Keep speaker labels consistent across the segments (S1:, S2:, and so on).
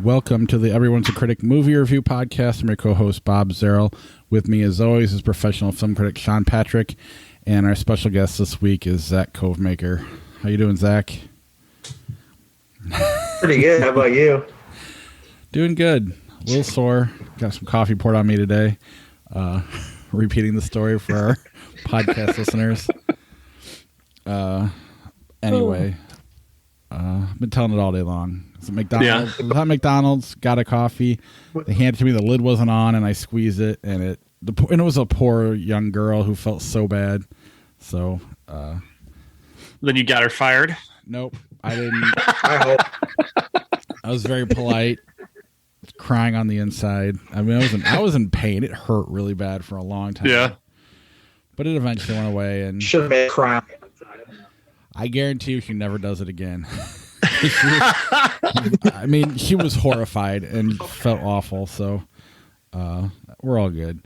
S1: welcome to the Everyone's a Critic movie review podcast. I'm your co-host, Bob Zerl. With me, as always, is professional film critic Sean Patrick, and our special guest this week is Zach Covemaker. How you doing, Zach?
S2: Pretty good. How about you?
S1: Doing good. A little sore. Got some coffee poured on me today. Repeating the story for our podcast listeners. Anyway, I've been telling it all day long. It's at McDonald's. Yeah. At McDonald's, got a coffee. They handed it to me. The lid wasn't on, and I squeezed it, and it was a poor young girl who felt so bad. So
S3: then you got her fired?
S1: Nope, I didn't. I was very polite, crying on the inside. I mean, I was in pain. It hurt really bad for a long time.
S3: Yeah,
S1: but it eventually went away. And
S2: should have been crying.
S1: I guarantee you, she never does it again. She was horrified and felt awful. So we're all good.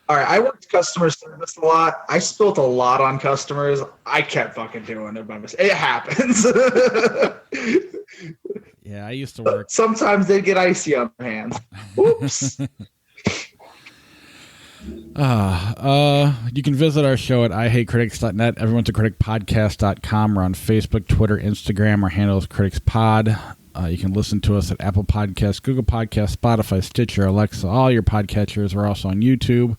S2: All right, I worked customer service a lot. I spilt a lot on customers. I kept fucking doing it by mistake. It happens.
S1: Yeah, I used to work.
S2: Sometimes they get icy on their hands. Oops.
S1: You can visit our show at ihatecritics.net, everyone's a critic podcast.com. We're on Facebook, Twitter, Instagram. Our handle is criticspod. You can listen to us at Apple Podcasts, Google Podcasts, Spotify, Stitcher, Alexa, all your podcatchers. We're also on YouTube.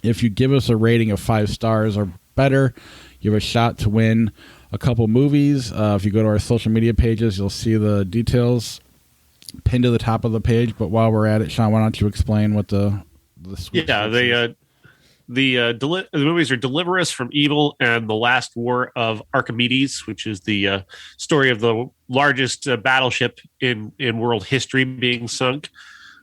S1: If you give us a rating of 5 stars or better, you have a shot to win a couple movies. If you go to our social media pages, you'll see the details pinned to the top of the page. But while we're at it, Sean, why don't you explain what the
S3: the movies are Deliver Us from Evil and The Last War of Archimedes, which is the story of the largest battleship in world history being sunk.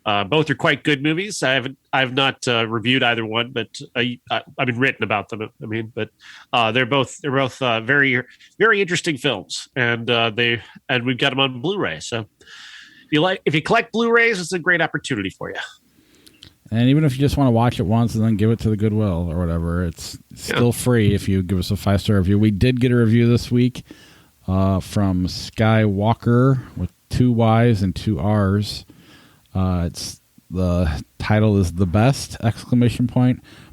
S3: Both are quite good movies. I've not reviewed either one, but I've been written about them. They're both very, very interesting films, and we've got them on Blu-ray. So if you collect Blu-rays, it's a great opportunity for you.
S1: And even if you just want to watch it once and then give it to the Goodwill or whatever, it's still free if you give us a 5-star review. We did get a review this week from Skywalker with 2 Y's and 2 R's. The title is The Best! !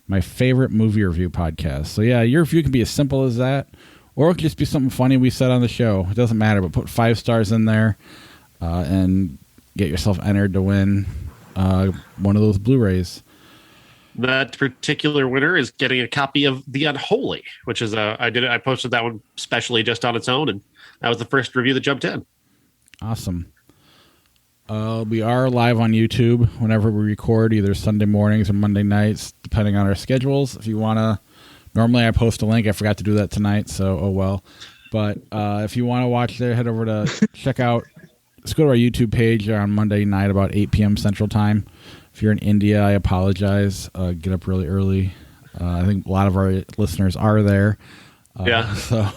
S1: My favorite movie review podcast. So yeah, your review can be as simple as that, or it could just be something funny we said on the show. It doesn't matter, but put 5 stars in there and get yourself entered to win one of those Blu-rays.
S3: That particular winner is getting a copy of The Unholy, which is I posted that one specially just on its own, and that was the first review that jumped in.
S1: Awesome. We are live on YouTube whenever we record, either Sunday mornings or Monday nights, depending on our schedules. If you want to, normally I post a link. I forgot to do that tonight, so oh well. But if you want to watch there, head over to check out. Let's go to our YouTube page on Monday night about 8 p.m. Central Time. If you're in India, I apologize. Get up really early. I think a lot of our listeners are there. So it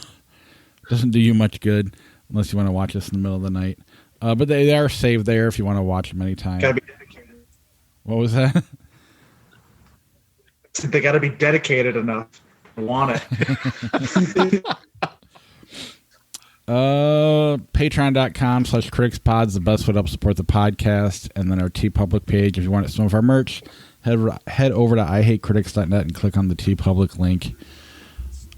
S1: doesn't do you much good unless you want to watch us in the middle of the night. But they are saved there if you want to watch them anytime.
S2: Gotta be dedicated.
S1: What was that?
S2: They got to be dedicated enough to want it.
S1: Patreon.com/criticspod is the best way to help support the podcast. And then our TeePublic page. If you want some of our merch, head over to ihatecritics.net and click on the TeePublic link.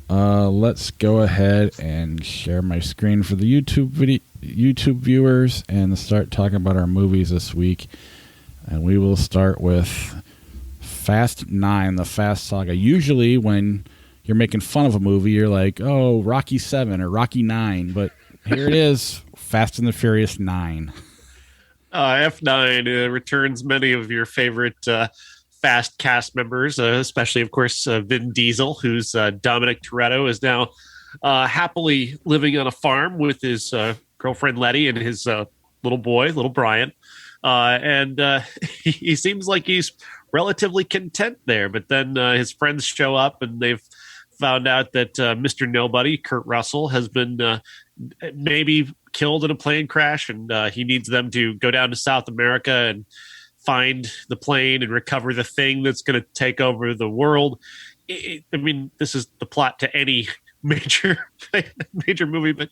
S1: Let's go ahead and share my screen for the YouTube viewers and start talking about our movies this week. And we will start with Fast 9, the Fast Saga. Usually when you're making fun of a movie, you're like, oh, Rocky 7 or Rocky 9. But here it is, Fast and the Furious 9.
S3: F9 returns many of your favorite Fast cast members, especially, of course, Vin Diesel, who's Dominic Toretto is now happily living on a farm with his girlfriend Letty and his little Brian. He seems like he's relatively content there. But then his friends show up and they've found out that Mr. Nobody, Kurt Russell, has been maybe killed in a plane crash, and he needs them to go down to South America and find the plane and recover the thing that's going to take over the world. This is the plot to any major movie, but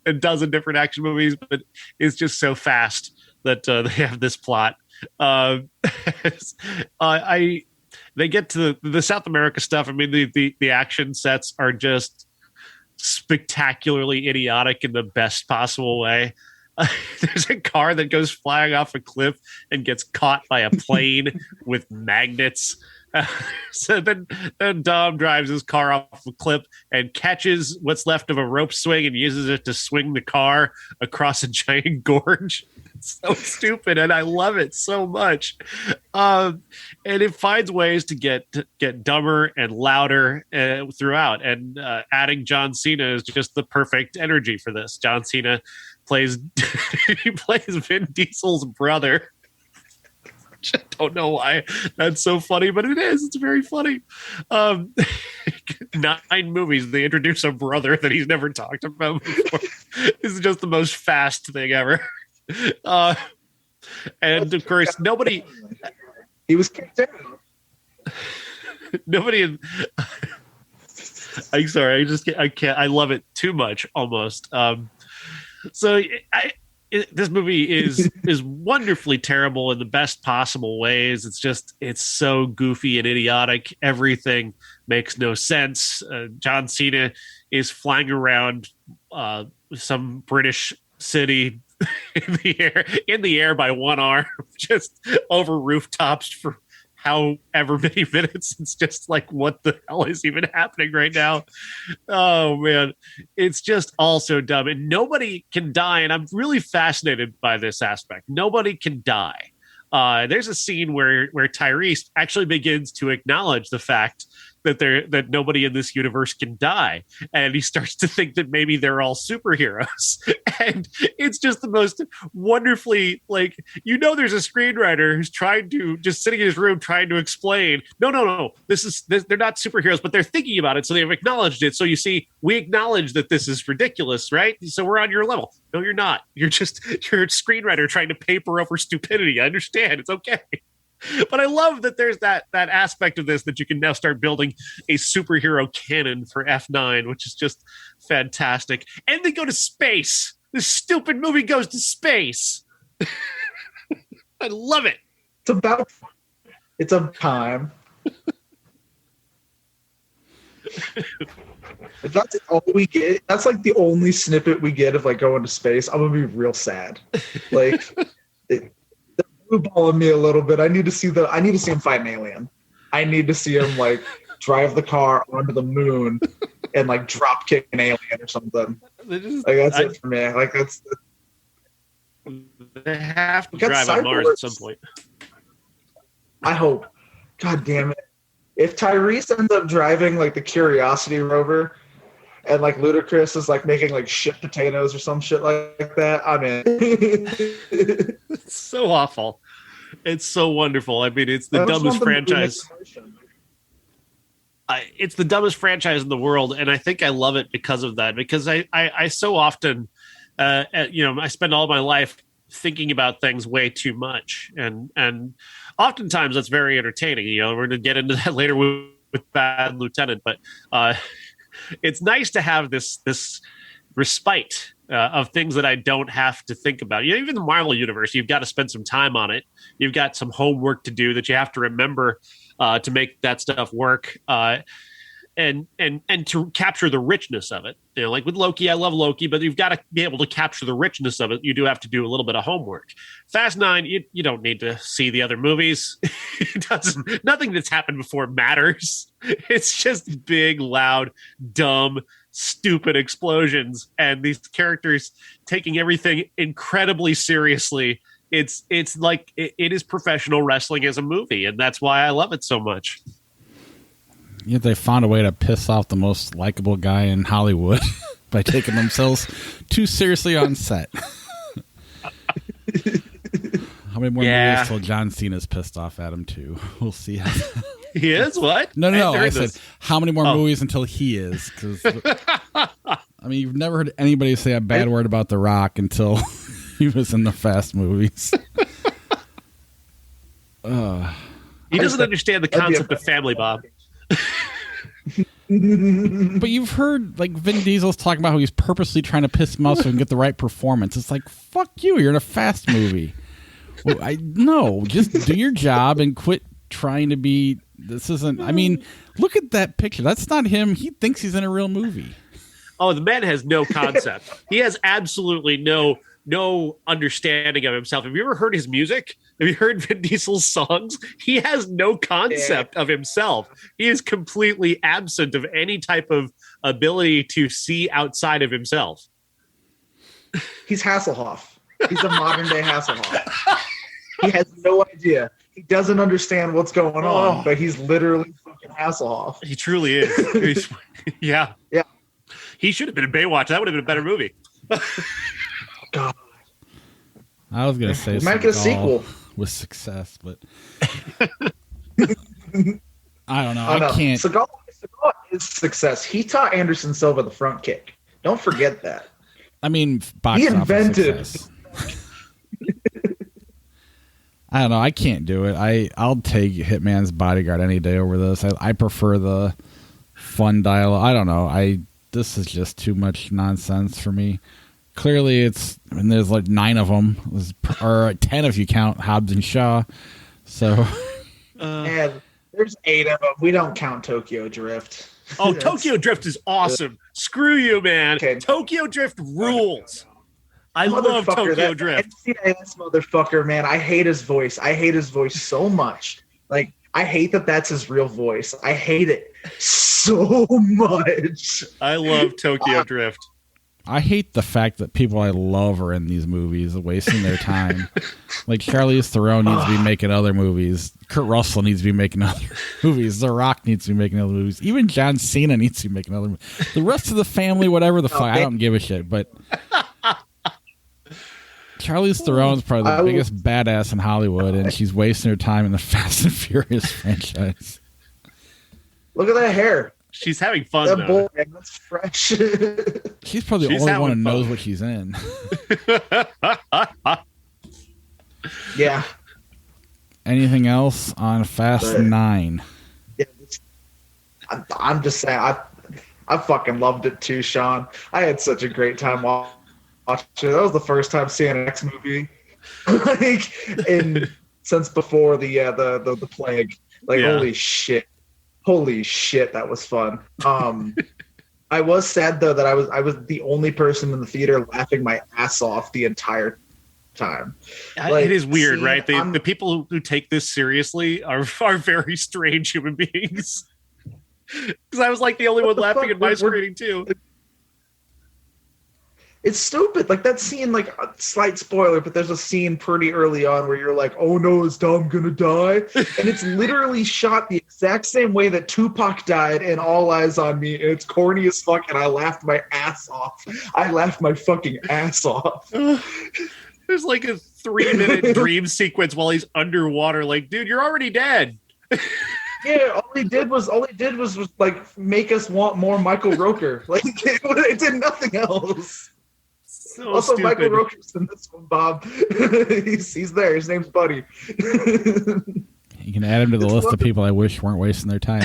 S3: a dozen different action movies, but it's just so fast that they have this plot. They get to the South America stuff. I mean, the action sets are just spectacularly idiotic in the best possible way. There's a car that goes flying off a cliff and gets caught by a plane with magnets. So then Dom drives his car off a cliff and catches what's left of a rope swing and uses it to swing the car across a giant gorge. It's so stupid, and I love it so much. And it finds ways to get dumber and louder throughout. And adding John Cena is just the perfect energy for this. John Cena plays Vin Diesel's brother. I don't know why that's so funny, but it is. It's very funny. 9 movies, they introduce a brother that he's never talked about before. This is just the most fast thing ever. And of course, nobody.
S2: He was kicked out.
S3: Nobody. I'm sorry. I can't. I love it too much, almost. This movie is wonderfully terrible in the best possible ways. It's so goofy and idiotic. Everything makes no sense. John Cena is flying around some British city in the air by one arm, just over rooftops for however many minutes. It's just like, what the hell is even happening right now? Oh man, it's just all so dumb, and nobody can die. And I'm really fascinated by this aspect. Nobody can die. There's a scene where Tyrese actually begins to acknowledge the fact that nobody in this universe can die, and he starts to think that maybe they're all superheroes. And it's just the most wonderfully, like, there's a screenwriter who's trying to just sitting in his room trying to explain, no, they're not superheroes, but they're thinking about it, so they've acknowledged it. So you see, we acknowledge that this is ridiculous, right? So we're on your level. No, you're not. You're a screenwriter trying to paper over stupidity. I understand. It's okay. But I love that there's that aspect of this, that you can now start building a superhero canon for F9, which is just fantastic. And they go to space. This stupid movie goes to space. I love it.
S2: It's a time. If that's all we get, that's like the only snippet we get of like going to space, I'm gonna be real sad. Like blue balling me a little bit. I need to see him fight an alien. I need to see him like drive the car onto the moon and like drop kick an alien or something. That's it for me. Like
S3: they have to drive on Mars at some point.
S2: I hope. God damn it. If Tyrese ends up driving like the Curiosity rover and like Ludacris is like making like shit potatoes or some shit like that, I'm in.
S3: It's so awful. It's so wonderful. I mean, it's the dumbest franchise. It's the dumbest franchise in the world, and I think I love it because of that. Because I so often, I spend all my life thinking about things way too much, and oftentimes that's very entertaining. We're going to get into that later with Bad Lieutenant, but it's nice to have this respite of things that I don't have to think about. Even the Marvel universe, you've got to spend some time on it. You've got some homework to do that you have to remember to make that stuff work, and to capture the richness of it. Like with Loki, I love Loki, but you've got to be able to capture the richness of it. You do have to do a little bit of homework. Fast 9, you don't need to see the other movies. Nothing that's happened before matters. It's just big, loud, dumb, stupid explosions, and these characters taking everything incredibly seriously. It's like it is professional wrestling as a movie, and that's why I love it so much.
S1: Yet they found a way to piss off the most likable guy in Hollywood by taking themselves too seriously on set. How many more movies till John Cena's pissed off at him too? We'll see.
S3: He is? What?
S1: No. I said, how many more movies until he is? Because I mean, you've never heard anybody say a bad word about The Rock until he was in the Fast movies.
S3: He doesn't understand the concept of family, Bob.
S1: But you've heard like Vin Diesel's talking about how he's purposely trying to piss him off so he can get the right performance. It's like, fuck you, you're in a Fast movie. No, just do your job and quit trying to be. This isn't. I mean, look at that picture. That's not him. He thinks he's in a real movie.
S3: Oh, the man has no concept. He has absolutely no understanding of himself. Have you ever heard his music? Have you heard Vin Diesel's songs? He has no concept of himself. He is completely absent of any type of ability to see outside of himself.
S2: He's Hasselhoff. He's a modern day Hasselhoff. He has no idea. He doesn't understand what's going on, but he's literally fucking Hasselhoff.
S3: He truly is. Yeah. He should have been in Baywatch. That would have been a better movie.
S2: God.
S1: I was gonna say
S2: we might get a sequel
S1: with success, but I don't know. I can't.
S2: Seagal is success. He taught Anderson Silva the front kick. Don't forget that.
S1: I mean, box
S2: he
S1: office
S2: invented.
S1: success. I don't know. I can't do it. I'll take Hitman's Bodyguard any day over this. I prefer the fun dialogue. I don't know. This is just too much nonsense for me. Clearly, there's like 9 of them, or 10 if you count Hobbs and Shaw. So,
S2: and there's 8 of them. We don't count Tokyo Drift.
S3: Oh, Tokyo Drift is awesome. Screw you, man.
S2: Okay.
S3: Tokyo Drift rules. I love Tokyo Drift.
S2: NCIS motherfucker, man. I hate his voice. I hate his voice so much. Like, I hate that that's his real voice. I hate it so much.
S3: I love Tokyo Drift.
S1: I hate the fact that people I love are in these movies, wasting their time. Like Charlize Theron needs to be making other movies. Kurt Russell needs to be making other movies. The Rock needs to be making other movies. Even John Cena needs to be making other movies. The rest of the family, whatever the fuck, I don't give a shit. But Charlize Theron's probably the biggest badass in Hollywood, and she's wasting her time in the Fast and Furious franchise.
S2: Look at that hair.
S3: She's having fun,
S2: that
S3: though.
S2: Boy, that's fresh.
S1: She's probably the only one who knows what she's in.
S2: Yeah.
S1: Anything else on Fast 9?
S2: Yeah, I'm just saying, I fucking loved it too, Sean. I had such a great time watching it. That was the first time seeing an X movie, since before the plague. Holy shit, that was fun. I was sad though that I was the only person in the theater laughing my ass off the entire time.
S3: It is weird, right? The people who take this seriously are very strange human beings. Because I was like the only one laughing at my screening too.
S2: It's stupid. Like that scene, like a slight spoiler, but there's a scene pretty early on where you're like, oh no, is Dom gonna die? And it's literally shot the exact same way that Tupac died in All Eyes on Me. And it's corny as fuck, and I laughed my ass off. I laughed my fucking ass off.
S3: There's like a 3-minute dream sequence while he's underwater. Like, dude, you're already dead.
S2: Yeah, all he did was like make us want more Michael Rooker. Like it did nothing else.
S3: So
S2: also,
S3: stupid.
S2: Michael Rooker's in this one, Bob. he's there. His name's Buddy.
S1: You can add him to the list of people I wish weren't wasting their time.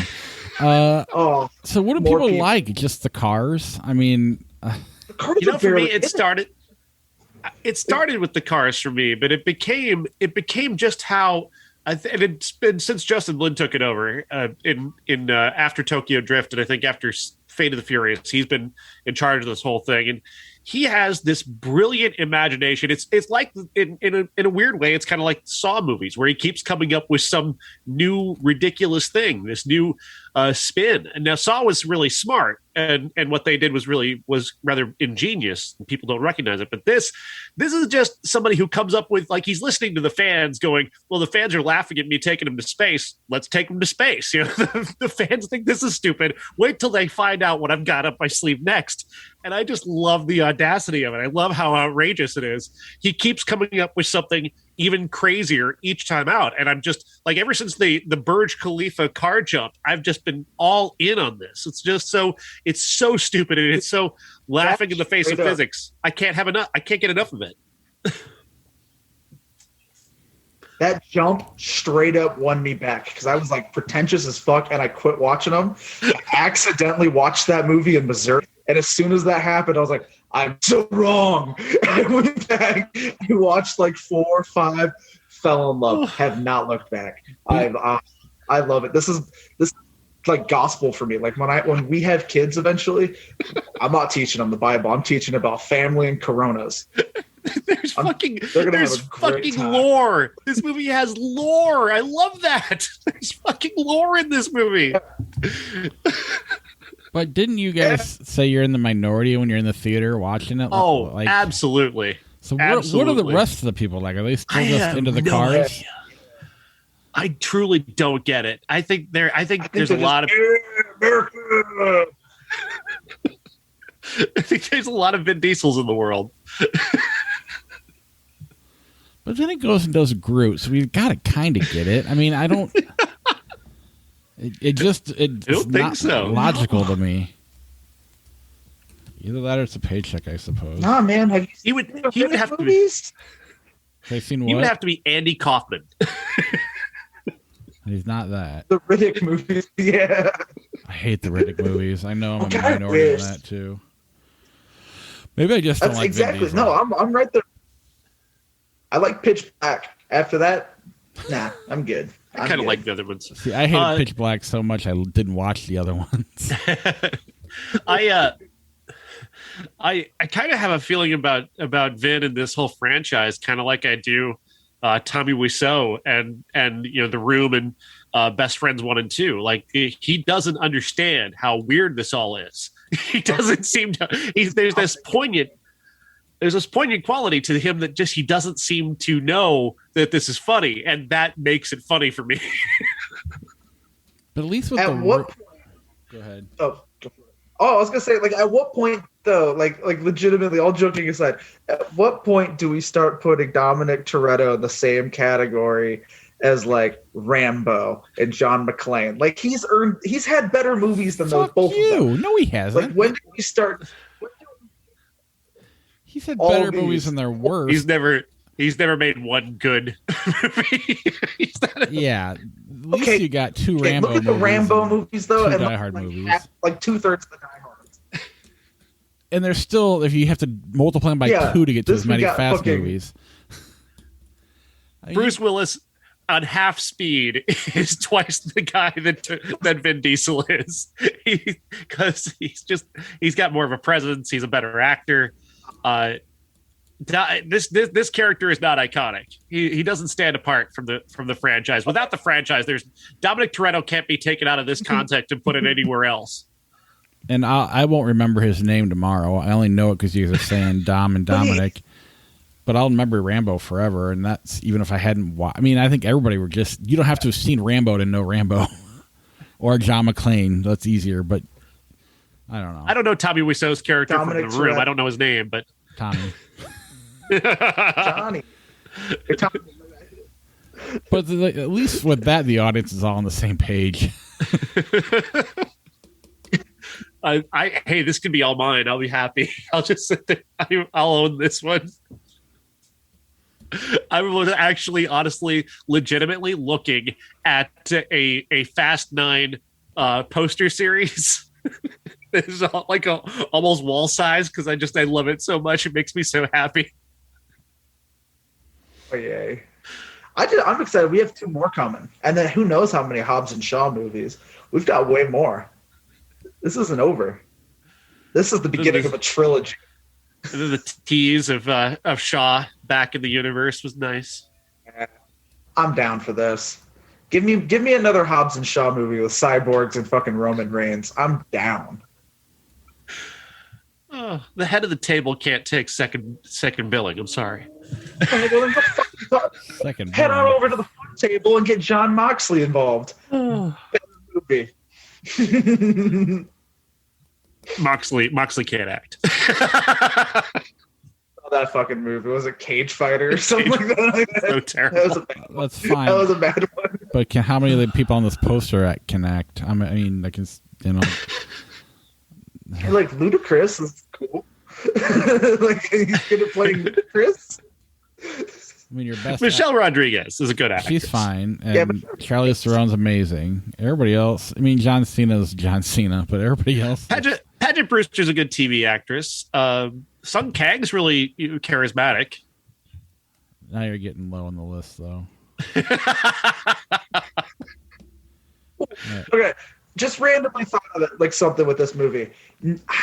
S1: So what do people like? Just the cars? I mean,
S2: the cars
S3: for me, it started with the cars for me, but it became just how. And it's been since Justin Lin took it over in after Tokyo Drift, and I think after Fate of the Furious, he's been in charge of this whole thing, and he has this brilliant imagination. It's like in a weird way, it's kind of like Saw movies where he keeps coming up with some new ridiculous thing, this new spin. And now Saw was really smart, and what they did was rather ingenious. People don't recognize it, but this is just somebody who comes up with, like, he's listening to the fans going, well, the fans are laughing at me taking him to space. Let's take him to space. You know, the fans think this is stupid. Wait till they find out what I've got up my sleeve next. And I just love the audacity of it. I love how outrageous it is. He keeps coming up with something even crazier each time out. And I'm just like, ever since the Burj Khalifa car jump, I've just been all in on this. It's so stupid. And it's so laughing in the face of physics. I can't get enough of it.
S2: That jump straight up won me back because I was like pretentious as fuck and I quit watching them. I accidentally watched that movie in Missouri. And as soon as that happened, I was like, I'm so wrong. I went back. I watched like 4, 5, fell in love, have not looked back. I love it. This is like gospel for me. Like when we have kids eventually, I'm not teaching them the Bible. I'm teaching about family and Coronas.
S3: There's fucking
S2: time.
S3: lore. This movie has lore. I love that. There's fucking lore in this movie.
S1: But didn't you guys say you're in the minority when you're in the theater watching it?
S3: Oh, like, absolutely.
S1: So what are the rest of the people like? Are they still just into the cars?
S3: Idea. I truly don't get it. I think there's a lot of
S2: America.
S3: I think there's a lot of Vin Diesels in the world.
S1: But then it goes and does Groot, so we've got to kind of get it. I mean, I don't. It's not logical to me. Either that or it's a paycheck, I suppose.
S2: Nah, man.
S3: He would have
S2: movies?
S1: Have you seen what?
S3: He would have to be Andy Kaufman.
S1: He's not that.
S2: The Riddick movies, yeah.
S1: I hate the Riddick movies. I know I'm a minority in that too. Maybe I just don't like
S2: exactly.
S1: Vin Diesel.
S2: No, I'm right there. I like Pitch Black. After that, nah, I'm good.
S3: I kind of like the other ones.
S1: See, I hated Pitch Black so much I didn't watch the other ones.
S3: I kind of have a feeling about Vin and this whole franchise, kind of like I do Tommy Wiseau and The Room and Best Friends 1 and 2. Like he doesn't understand how weird this all is. He doesn't seem to. There's this poignant quality to him that just he doesn't seem to know that this is funny, and that makes it funny for me.
S1: But at least with
S2: what point?
S1: Go ahead.
S2: Oh, I was gonna say, like, at what point though? Like legitimately, all joking aside, at what point do we start putting Dominic Toretto in the same category as like Rambo and John McClane? Like he's had better movies than those both of them.
S1: No, he hasn't.
S2: Like when did we start?
S1: He's had better movies than their worst.
S3: He's never made one good movie.
S1: Yeah. At least you got two Rambo movies.
S2: Look at the Rambo movies, though.
S1: Two
S2: and
S1: Die Hard movies.
S2: Like 2/3 of the Die Hards.
S1: And there's still, if you have to multiply them by 2 to get to as many Fast movies.
S3: Bruce Willis on half speed is twice the guy that Vin Diesel is. Because he's got more of a presence. He's a better actor. This character is not iconic. He doesn't stand apart from the franchise. Without the franchise, there's Dominic Toretto can't be taken out of this context and put it anywhere else.
S1: And I won't remember his name tomorrow. I only know it because you guys are saying Dom and Dominic. But I'll remember Rambo forever, and that's even if I hadn't watched. I mean, I think everybody were just. You don't have to have seen Rambo to know Rambo, or John McClane. That's easier, but I don't know.
S3: I don't know Tommy Wiseau's character
S2: Dominic
S3: from The Room.
S2: Toretto.
S3: I don't know his name, but
S1: Tommy.
S2: Johnny.
S1: But at least with that, the audience is all on the same page.
S3: Hey, this could be all mine. I'll be happy. I'll just sit there. I'll own this one. I was actually, honestly, legitimately looking at a Fast 9 poster series. It's like almost wall size because I love it so much. It makes me so happy.
S2: Oh yay! I'm excited. We have 2 more coming, and then who knows how many Hobbs and Shaw movies? We've got way more. This isn't over. This is the beginning of a trilogy.
S3: The tease of Shaw back in the universe was nice.
S2: I'm down for this. Give me another Hobbs and Shaw movie with cyborgs and fucking Roman Reigns. I'm down.
S3: Oh, the head of the table can't take second billing. I'm sorry.
S1: Second
S2: Head on over to the front table and get John Moxley involved. Movie.
S3: Moxley can't act.
S2: That fucking movie was a Cage Fighter or something like that.
S3: So terrible.
S1: That's fine.
S2: That was a bad one.
S1: But how many of the people on this poster can act? I mean, I can,
S2: Like Ludacris is cool. Like he's good at playing Ludacris.
S1: I mean, your best.
S3: Michelle Rodriguez is a good actress.
S1: She's fine, and Charlize Theron's amazing. Everybody else, I mean, John Cena's John Cena, but everybody else.
S3: Paget Brewster's a good TV actress. Sung Kang's really charismatic.
S1: Now you're getting low on the list, though.
S2: Okay, just randomly thought of it, like something with this movie.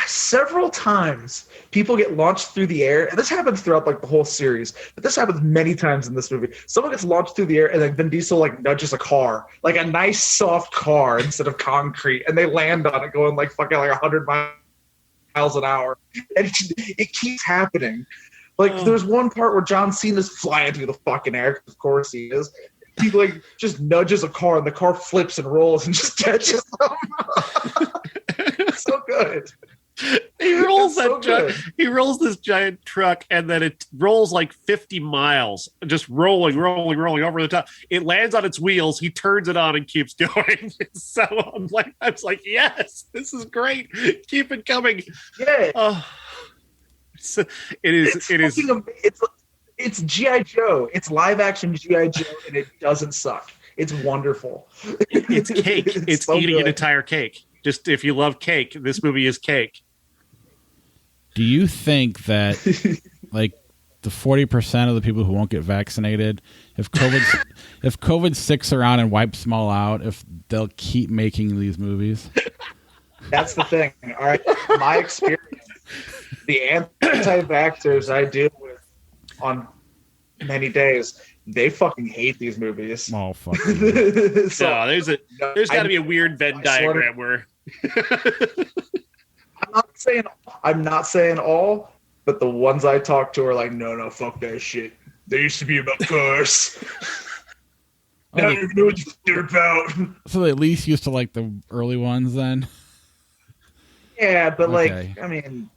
S2: Several times people get launched through the air, and this happens throughout like the whole series, but this happens many times in this movie. Someone gets launched through the air, and then Vin Diesel like nudges a car, like a nice soft car instead of concrete, and they land on it going like fucking like 100 miles an hour, and it keeps happening. Like there's one part where John Cena's flying through the fucking air, of course he is. He like just nudges a car and the car flips and rolls and just catches them. It's so good.
S3: He rolls
S2: He
S3: rolls this giant truck and then it rolls like 50 miles, just rolling over the top. It lands on its wheels. He turns it on and keeps going. So I was like, yes, this is great. Keep it coming.
S2: Yeah.
S3: So it is.
S2: It's G.I. Joe. It's live action G.I. Joe, and it doesn't suck. It's wonderful.
S3: It's cake. It's so eating an entire cake. Just if you love cake, this movie is cake.
S1: Do you think that, like, the 40% of the people who won't get vaccinated, if COVID sticks around and wipes them all out, if they'll keep making these movies?
S2: That's the thing. All right, my experience, the anti-vaxxers I deal with on many days, they fucking hate these movies.
S1: Oh fuck!
S2: So,
S3: there's got to be a weird Venn diagram where.
S2: I'm not saying all, but the ones I talk to are like, no, fuck that shit. They used to be about cars. I don't even know what they're about.
S1: So they at least used to like the early ones then.
S2: Yeah, but
S1: okay.
S2: like, I mean.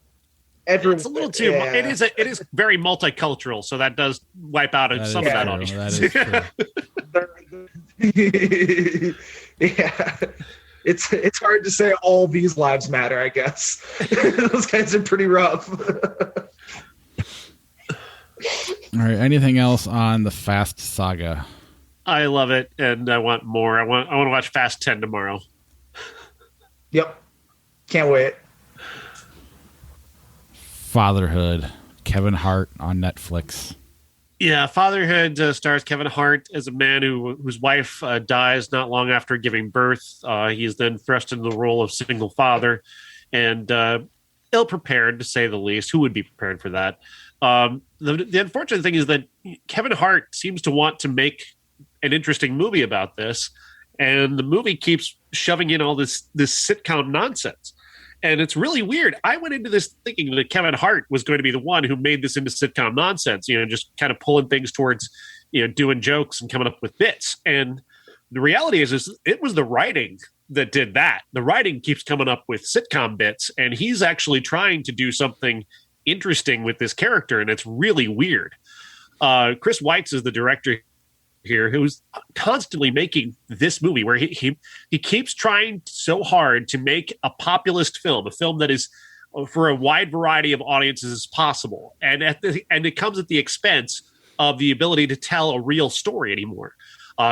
S3: It's a little too. Yeah. It is very multicultural, so that does wipe out some of that audience.
S1: That is
S2: true. Yeah, it's hard to say all these lives matter. I guess those guys are pretty rough.
S1: All right. Anything else on the Fast Saga?
S3: I love it, and I want more. I want to watch Fast 10 tomorrow.
S2: Yep, can't wait.
S1: Fatherhood, Kevin Hart on Netflix.
S3: Yeah, Fatherhood stars Kevin Hart as a man whose wife dies not long after giving birth. He is then thrust into the role of single father and ill-prepared, to say the least. Who would be prepared for that? The unfortunate thing is that Kevin Hart seems to want to make an interesting movie about this, and the movie keeps shoving in all this sitcom nonsense. And it's really weird. I went into this thinking that Kevin Hart was going to be the one who made this into sitcom nonsense, just kind of pulling things towards, doing jokes and coming up with bits. And the reality is it was the writing that did that. The writing keeps coming up with sitcom bits, and he's actually trying to do something interesting with this character, and it's really weird. Chris Weitz is the director here, who's constantly making this movie where he keeps trying so hard to make a populist film, a film that is for a wide variety of audiences as possible, and it comes at the expense of the ability to tell a real story anymore,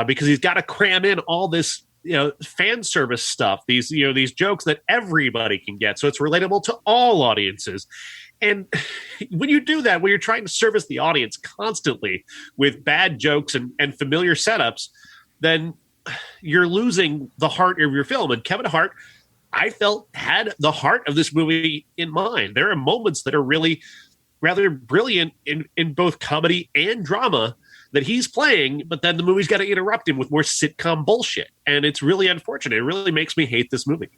S3: because he's got to cram in all this fan service stuff, these jokes that everybody can get, so it's relatable to all audiences. And when you do that, when you're trying to service the audience constantly with bad jokes and familiar setups, then you're losing the heart of your film. And Kevin Hart, I felt, had the heart of this movie in mind. There are moments that are really rather brilliant in both comedy and drama that he's playing, but then the movie's got to interrupt him with more sitcom bullshit. And it's really unfortunate. It really makes me hate this movie.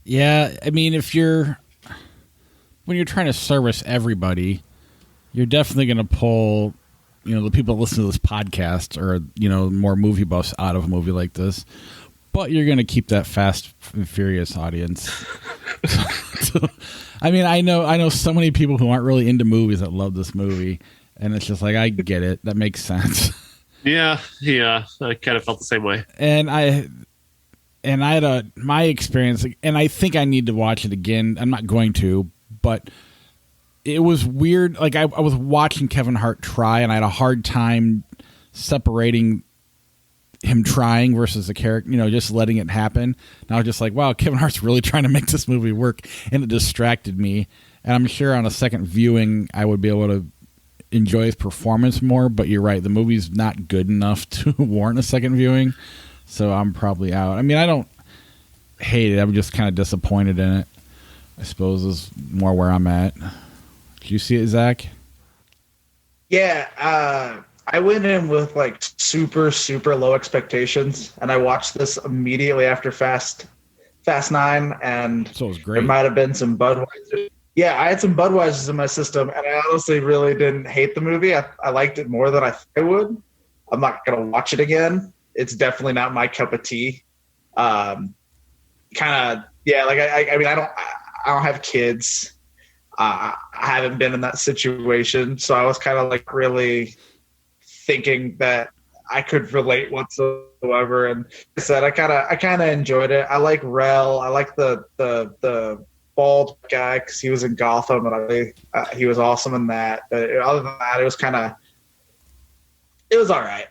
S1: Yeah, I mean, when you're trying to service everybody, you're definitely going to pull, the people that listen to this podcast or, more movie buffs out of a movie like this. But you're going to keep that Fast and Furious audience. So, I mean, I know so many people who aren't really into movies that love this movie, and it's just like, I get it. That makes sense.
S3: Yeah, I kind of felt the same way.
S1: And I had my experience, and I think I need to watch it again. I'm not going to, but it was weird. Like I was watching Kevin Hart try, and I had a hard time separating him trying versus the character, just letting it happen. And I was just like, wow, Kevin Hart's really trying to make this movie work, and it distracted me. And I'm sure on a second viewing, I would be able to enjoy his performance more, but you're right, the movie's not good enough to warrant a second viewing, so I'm probably out. I mean, I don't hate it, I'm just kind of disappointed in it, I suppose, is more where I'm at. Did you see it, Zach?
S2: Yeah, I went in with like super, super low expectations, and I watched this immediately after Fast 9, and
S1: So it was great.
S2: there might have been some Budweiser. Yeah, I had some Budweisers in my system, and I honestly really didn't hate the movie. I liked it more than I thought I would. I'm not going to watch it again. It's definitely not my cup of tea. Kind of, yeah, like I mean, I don't have kids. I haven't been in that situation, so I was kind of like really thinking that I could relate whatsoever. And like I said, I kind of enjoyed it. I like Rel. I like the bald guy because he was in Gotham, and he was awesome in that. But other than that, it was all right.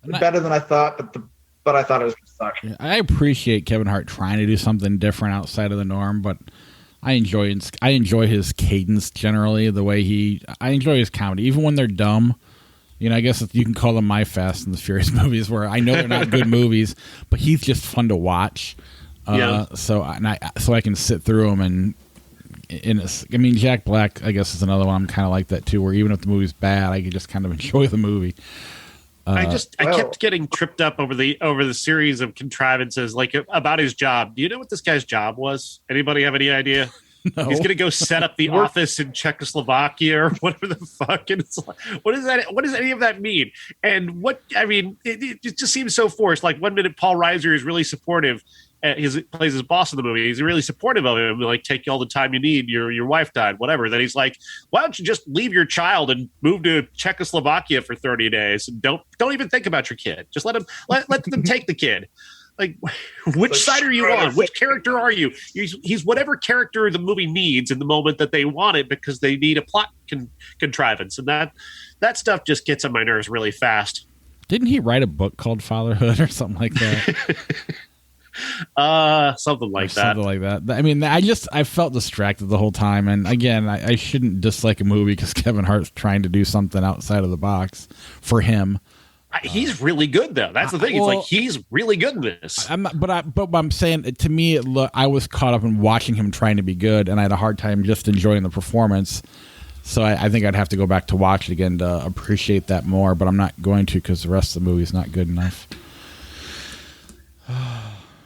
S2: Better than I thought, but I thought it was going to suck.
S1: Yeah, I appreciate Kevin Hart trying to do something different outside of the norm, but I enjoy his cadence generally. I enjoy his comedy, even when they're dumb. You know, I guess you can call them my Fast and the Furious movies, where I know they're not good movies, but he's just fun to watch. So I can sit through them, and I mean, Jack Black, I guess, is another one. I'm kind of like that too, where even if the movie's bad, I can just kind of enjoy the movie.
S3: I kept getting tripped up over the series of contrivances, like about his job. Do you know what this guy's job was? Anybody have any idea? No. He's going to go set up the office in Czechoslovakia or whatever the fuck. And it's like, what is that? What does any of that mean? And it just seems so forced. Like, one minute Paul Reiser is really supportive. Plays his boss in the movie. He's really supportive of him. Like, take all the time you need. Your wife died, whatever. Then he's like, why don't you just leave your child and move to Czechoslovakia for 30 days? And don't even think about your kid. Just let them take the kid. Like, which side are you on? Which character are you? He's whatever character the movie needs in the moment that they want it, because they need a plot contrivance. And that stuff just gets on my nerves really fast.
S1: Didn't he write a book called Fatherhood or something like that?
S3: Something like that.
S1: I mean, I felt distracted the whole time. And again, I shouldn't dislike a movie because Kevin Hart's trying to do something outside of the box for him.
S3: He's really good, though. That's the thing. It's like, he's really good in this.
S1: But I'm saying, to me, I was caught up in watching him trying to be good, and I had a hard time just enjoying the performance. So I think I'd have to go back to watch it again to appreciate that more. But I'm not going to, because the rest of the movie is not good enough.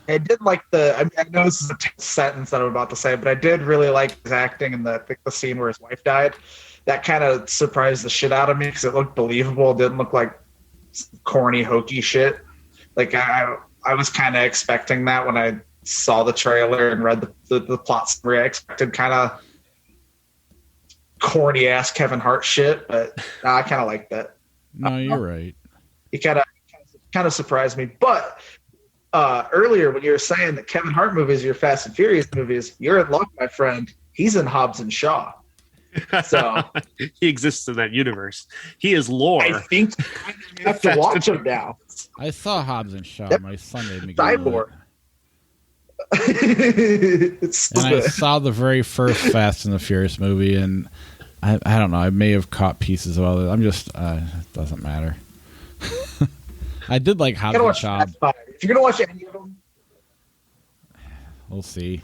S2: I did like I know this is a sentence that I'm about to say, but I did really like his acting in the scene where his wife died. That kind of surprised the shit out of me because it looked believable. It didn't look like corny, hokey shit. Like, I was kind of expecting that when I saw the trailer and read the plot summary. I expected kind of corny ass Kevin Hart shit, but I kind of like that.
S1: No, you're right.
S2: He kind of surprised me. But earlier when you were saying that Kevin Hart movies are your Fast and Furious movies, you're in luck, my friend. He's in Hobbs and Shaw. So
S3: he exists in that universe. He is lore.
S2: I think I have to watch him now.
S1: I saw Hobbs and Shaw. My son made me go.
S2: Cyborg.
S1: And I saw the very first Fast and the Furious movie, and I don't know. I may have caught pieces of others. I'm just it doesn't matter. I did like Hobbs and Shaw.
S2: If you're gonna watch any of them,
S1: we'll see.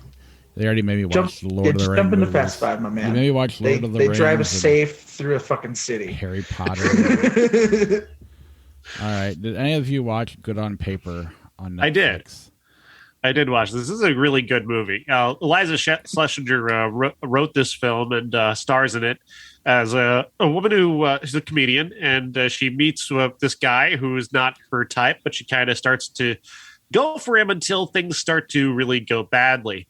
S1: They already made me watch Lord of the Rings.
S2: Jump into Fast 5, my man.
S1: You made me watch Lord of the Rings.
S2: They drive us safe through a fucking city.
S1: Harry Potter. All right. Did any of you watch Good on Paper on Netflix?
S3: I did watch this. This is a really good movie. Eliza Schlesinger wrote this film and stars in it as a woman who is a comedian, and she meets this guy who is not her type, but she kind of starts to go for him until things start to really go badly.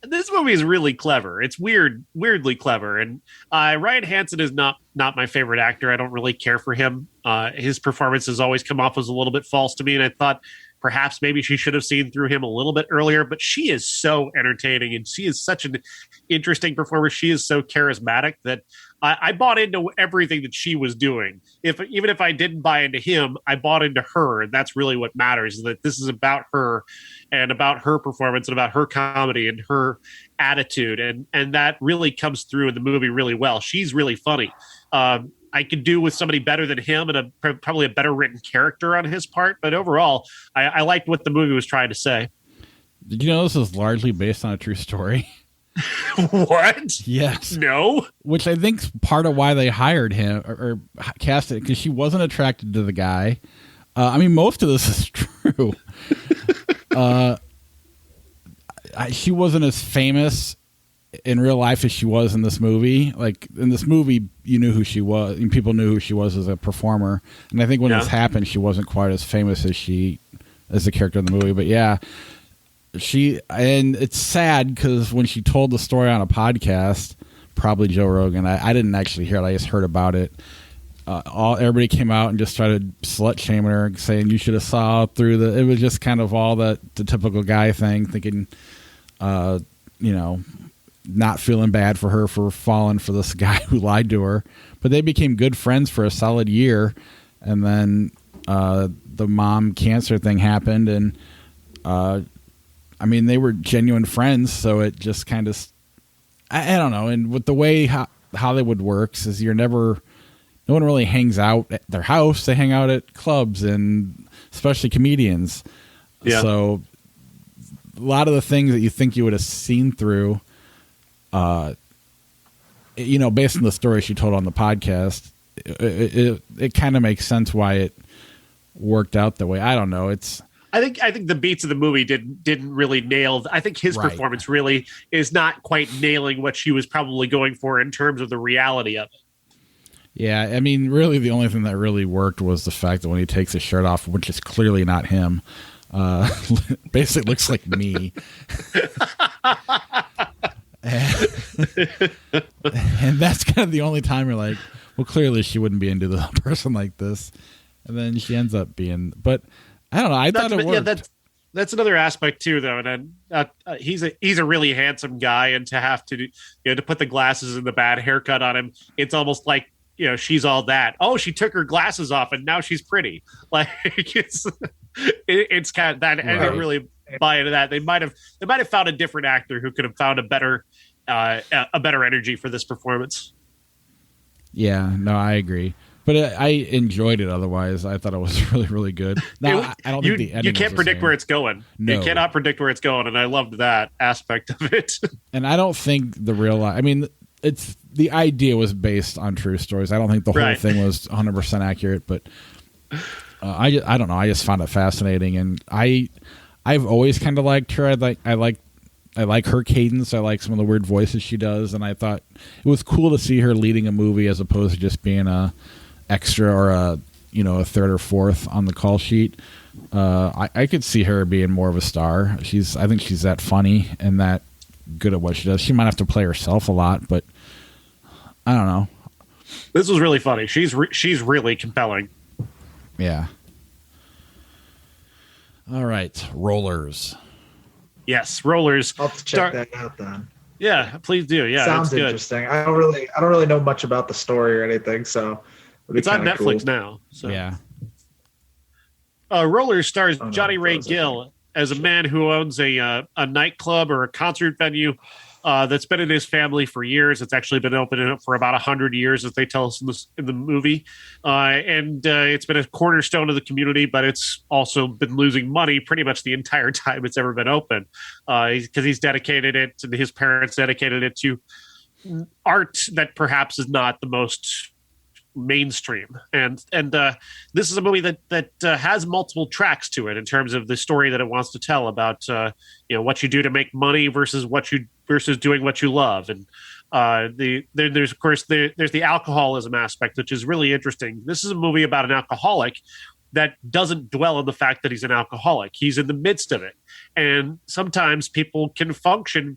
S3: This movie is really clever. It's weirdly clever. And Ryan Hansen is not my favorite actor. I don't really care for him. His performance has always come off as a little bit false to me. And I thought perhaps maybe she should have seen through him a little bit earlier, but she is so entertaining and she is such an interesting performer. She is so charismatic that I bought into everything that she was doing. Even if I didn't buy into him, I bought into her, and that's really what matters. Is that this is about her and about her performance and about her comedy and her attitude, and that really comes through in the movie really well. She's really funny. I could do with somebody better than him and probably a better written character on his part. But overall, I liked what the movie was trying to say.
S1: Did you know this is largely based on a true story?
S3: What?
S1: Yes.
S3: No?
S1: Which I think's part of why they hired him or cast it, because she wasn't attracted to the guy. I mean, most of this is true. She wasn't as famous in real life as she was in this movie. Like in this movie, you knew who she was, and people knew who she was as a performer. And I think when this happened, she wasn't quite as famous as the character in the movie. But yeah, and it's sad because when she told the story on a podcast, probably Joe Rogan, I didn't actually hear it. I just heard about it. Everybody came out and just started slut shaming her, saying you should have saw through it was just kind of all the typical guy thing, thinking, not feeling bad for her for falling for this guy who lied to her. But they became good friends for a solid year, and then the mom cancer thing happened, and they were genuine friends. So it just kind of, I don't know. And with the way Hollywood works is no one really hangs out at their house. They hang out at clubs, and especially comedians. Yeah. So a lot of the things that you think you would have seen through, based on the story she told on the podcast, it kind of makes sense why it worked out that way. I don't know.
S3: I think the beats of the movie didn't really nail. I think his performance really is not quite nailing what she was probably going for in terms of the reality of it.
S1: Yeah, I mean, really, the only thing that really worked was the fact that when he takes his shirt off, which is clearly not him, basically looks like me. And that's kind of the only time you're like, well, clearly she wouldn't be into a person like this. And then she ends up being, but I don't know. I thought it worked.
S3: Yeah, that's another aspect too, though. And then he's a really handsome guy, and to have to to put the glasses and the bad haircut on him, it's almost like, she's all that. Oh, she took her glasses off and now she's pretty. Like it's kind of that. Right. I didn't really buy into that. They might have found a different actor who could have found a better energy for this performance.
S1: Yeah, no, I agree. But I enjoyed it. Otherwise, I thought it was really, really good. Now, I don't think the ending.
S3: You can't predict where it's going. No. You cannot predict where it's going, and I loved that aspect of it. And
S1: I don't think the real life. I mean, the idea was based on true stories. I don't think the whole thing was 100% accurate, but I don't know. I just found it fascinating, and I've always kind of liked her. I like her cadence. I like some of the weird voices she does, and I thought it was cool to see her leading a movie as opposed to just being a extra or a third or fourth on the call sheet. I could see her being more of a star. I think she's that funny and that good at what she does. She might have to play herself a lot, but I don't know.
S3: This was really funny. She's really compelling.
S1: Yeah. All right, Rollers.
S3: Yes, Rollers.
S2: I'll have to check that out then.
S3: Yeah, please do. Yeah,
S2: sounds interesting. I don't really know much about the story or anything, so
S3: it's on Netflix now. So.
S1: Yeah.
S3: Rollers stars Johnny Ray Gill as a man who owns a nightclub or a concert venue that's been in his family for years. It's actually been open for about 100 years, as they tell us in the movie. And it's been a cornerstone of the community, but it's also been losing money pretty much the entire time it's ever been open, because he's dedicated it, and his parents dedicated it to art that perhaps is not the most mainstream. And this is a movie that has multiple tracks to it in terms of the story that it wants to tell about what you do to make money versus doing what you love. And there's of course there's the alcoholism aspect, which is really interesting. This is a movie about an alcoholic that doesn't dwell on the fact that he's an alcoholic. He's in the midst of it, and sometimes people can function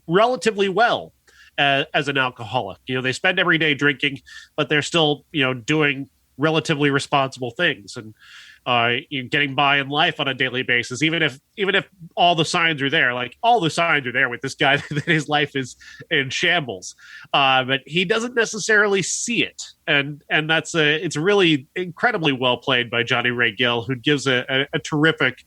S3: relatively well as an alcoholic. They spend every day drinking, but they're still doing relatively responsible things and getting by in life on a daily basis, even if all the signs are there. Like, all the signs are there with this guy that his life is in shambles, but he doesn't necessarily see it. And that's it's really incredibly well played by Johnny Ray Gill, who gives a terrific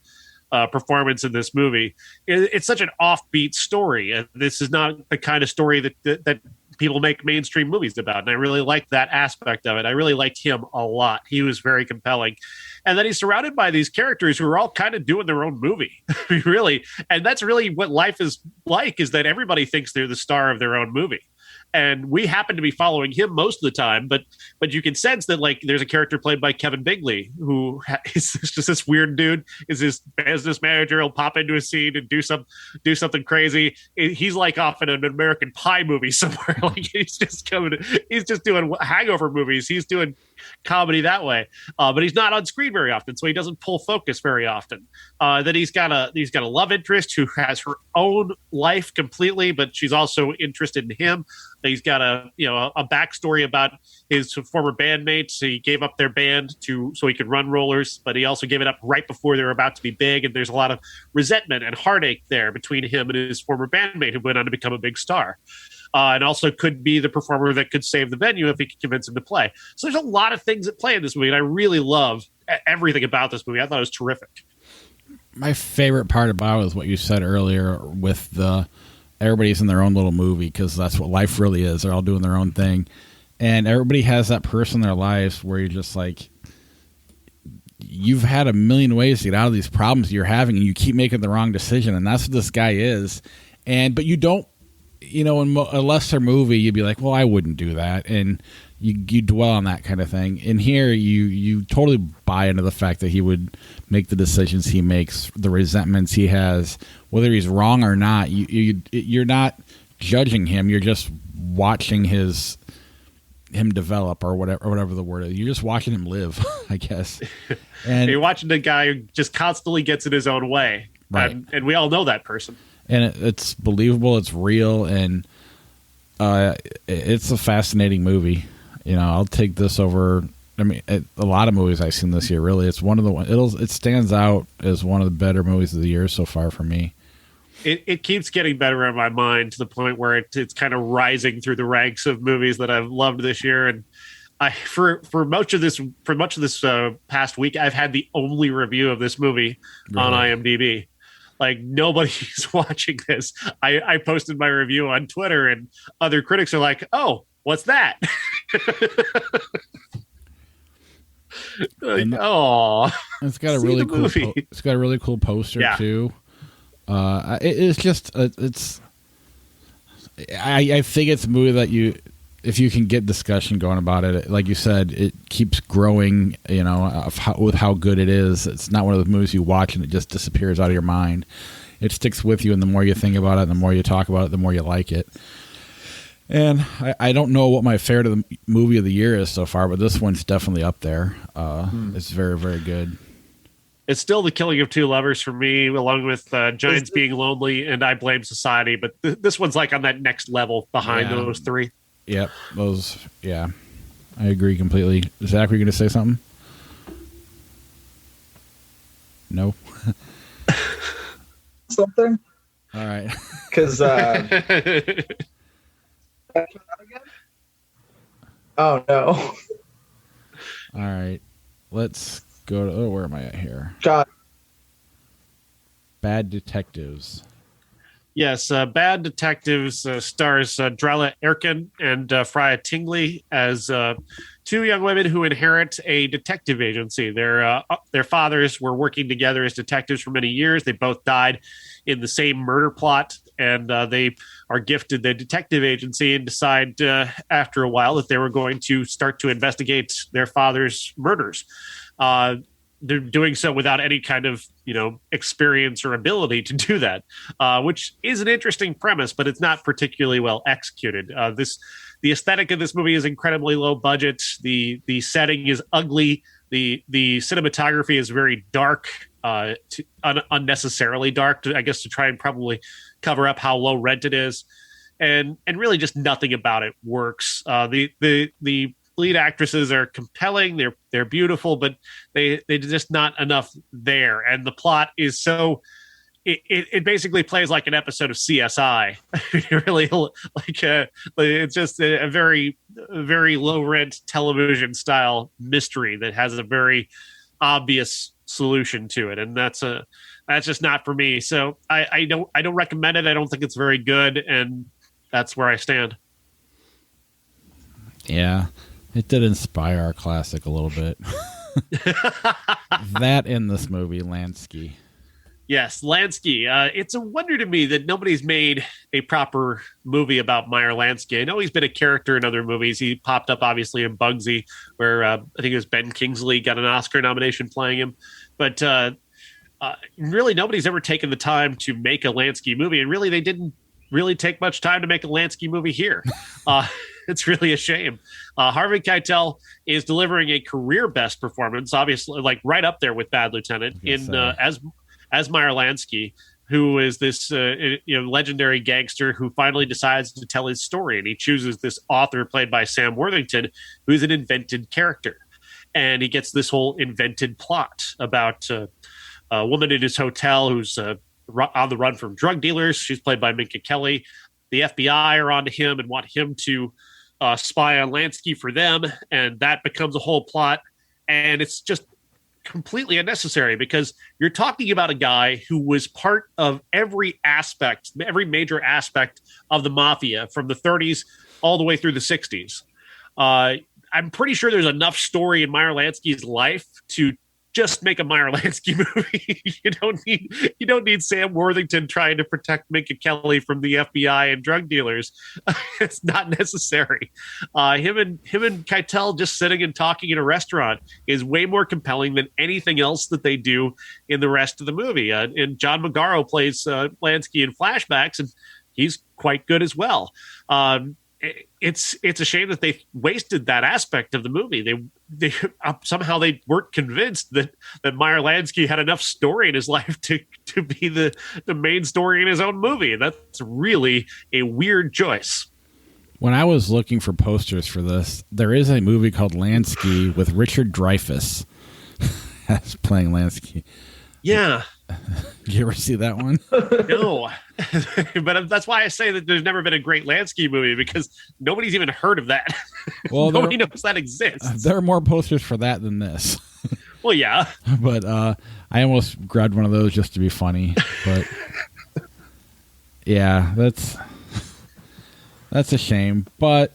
S3: performance in this movie. It's such an offbeat story. This is not the kind of story that people make mainstream movies about. And I really liked that aspect of it. I really liked him a lot. He was very compelling. And then he's surrounded by these characters who are all kind of doing their own movie, really. And that's really what life is like, is that everybody thinks they're the star of their own movie. And we happen to be following him most of the time, but you can sense that, like, there's a character played by Kevin Bigley who is just this weird dude, is this business manager. He'll pop into a scene and do something crazy. He's like off in an American Pie movie somewhere. Like he's just doing hangover movies. He's doing comedy that way, but he's not on screen very often, so he doesn't pull focus very often. Then he's got a love interest who has her own life completely, but she's also interested in him. He's got a backstory about his former bandmates. He gave up their band so he could run rollers, but he also gave it up right before they were about to be big. And there's a lot of resentment and heartache there between him and his former bandmate, who went on to become a big star. And also could be the performer that could save the venue if he could convince him to play. So there's a lot of things at play in this movie, and I really love everything about this movie. I thought it was terrific.
S1: My favorite part about it is what you said earlier with everybody's in their own little movie, because that's what life really is. They're all doing their own thing. And everybody has that person in their lives where you're just like, you've had a million ways to get out of these problems you're having, and you keep making the wrong decision. And that's what this guy is. But you don't, in a lesser movie, you'd be like, well, I wouldn't do that. And you dwell on that kind of thing. And here you totally buy into the fact that he would make the decisions he makes, the resentments he has, whether he's wrong or not. You're not judging him. You're just watching him develop, or whatever the word is. You're just watching him live, I guess. And
S3: you're watching the guy who just constantly gets in his own way.
S1: Right.
S3: And we all know that person. And
S1: it's believable. It's real. And it's a fascinating movie. I'll take this over. I mean, a lot of movies I've seen this year. Really, it's one of the. It stands out as one of the better movies of the year so far for me.
S3: It keeps getting better in my mind, to the point where it's kind of rising through the ranks of movies that I've loved this year. And for much of this past week, I've had the only review of this movie on IMDb. Like, nobody's watching this. I posted my review on Twitter, and other critics are like, "Oh, what's that?" Oh,
S1: it's got a really cool. It's got a really cool poster too. It's just I think it's a movie that if you can get discussion going about it, like you said, it keeps growing. With how good it is. It's not one of those movies you watch and it just disappears out of your mind. It sticks with you, and the more you think about it, the more you talk about it, the more you like it. And I don't know what my favorite of the movie of the year is so far, but this one's definitely up there. It's very, very good.
S3: It's still The Killing of Two Lovers for me, along with Giants Being Lonely and I Blame Society. But this one's like on that next level behind those three.
S1: Yep. I agree completely. Zach, were you going to say something? No.
S2: Something?
S1: All right.
S2: Because... Oh, no.
S1: All right. Let's go to... where am I at here?
S2: God.
S1: Bad Detectives.
S3: Yes, Bad Detectives stars Drella Erkin and Freya Tingley as two young women who inherit a detective agency. Their fathers were working together as detectives for many years. They both died in the same murder plot, and they are gifted the detective agency and decide after a while that they were going to start to investigate their father's murders. They're doing so without any kind of, experience or ability to do that, which is an interesting premise, but it's not particularly well executed. The aesthetic of this movie is incredibly low budget. The setting is ugly. The cinematography is very dark, unnecessarily dark, I guess, to try and probably cover up how low rent it is, and really just nothing about it works. The lead actresses are compelling. They're beautiful, but they're just not enough there. And the plot is so it basically plays like an episode of CSI. Really, it's just a very, very low rent television style mystery that has a very obvious solution to it, and that's That's just not for me. So I don't recommend it. I don't think it's very good, and that's where I stand.
S1: Yeah, it did inspire our classic a little bit. That in this movie, Lansky.
S3: Yes, Lansky. It's a wonder to me that nobody's made a proper movie about Meyer Lansky. I know he's been a character in other movies. He popped up, obviously, in Bugsy, where I think it was Ben Kingsley got an Oscar nomination playing him. But really, nobody's ever taken the time to make a Lansky movie. And really, they didn't really take much time to make a Lansky movie here. It's really a shame. Harvey Keitel is delivering a career best performance, obviously, like right up there with Bad Lieutenant as Meyer Lansky, who is this legendary gangster who finally decides to tell his story, and he chooses this author played by Sam Worthington, who's an invented character, and he gets this whole invented plot about a woman in his hotel who's on the run from drug dealers. She's played by Minka Kelly. The FBI are onto him and want him to spy on Lansky for them, and that becomes a whole plot, and it's just completely unnecessary because you're talking about a guy who was part of every major aspect of the mafia from the 30s all the way through the 60s. I'm pretty sure there's enough story in Meyer Lansky's life to just make a Meyer Lansky movie. You don't need Sam Worthington trying to protect Minka Kelly from the FBI and drug dealers. It's not necessary. Him and Keitel just sitting and talking in a restaurant is way more compelling than anything else that they do in the rest of the movie. And John Magaro plays Lansky in flashbacks, and he's quite good as well. It's a shame that they wasted that aspect of the movie. They somehow they weren't convinced that Meyer Lansky had enough story in his life to be the main story in his own movie. That's really a weird choice.
S1: When I was looking for posters for this, there is a movie called Lansky with Richard Dreyfuss as playing Lansky.
S3: Yeah.
S1: Did you ever see that one?
S3: No. But that's why I say that there's never been a great Lansky movie, because nobody's even heard of that. Well, nobody knows that exists.
S1: There are more posters for that than this.
S3: Well, yeah.
S1: But I almost grabbed one of those just to be funny. But yeah, that's a shame. But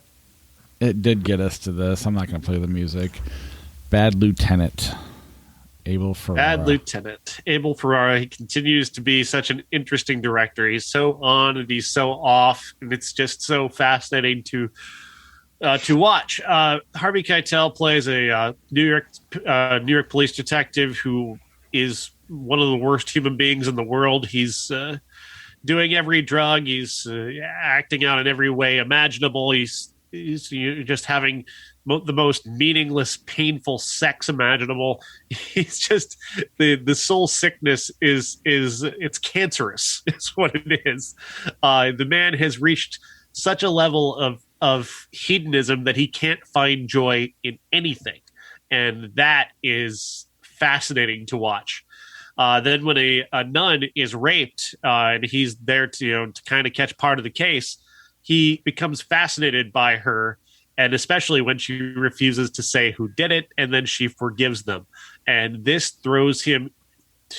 S1: it did get us to this. I'm not going to play the music. Bad Lieutenant. Abel Ferrara.
S3: Bad Lieutenant. Abel Ferrara. He continues to be such an interesting director. He's so on and he's so off, and it's just so fascinating to watch. Harvey Keitel plays a New York police detective who is one of the worst human beings in the world. He's doing every drug. He's acting out in every way imaginable. He's just having the most meaningless, painful sex imaginable. He's just the soul sickness is it's cancerous. Is what it is. The man has reached such a level of hedonism that he can't find joy in anything, and that is fascinating to watch. Then when a nun is raped and he's there to kind of catch part of the case, he becomes fascinated by her, and especially when she refuses to say who did it, and then she forgives them. And this throws him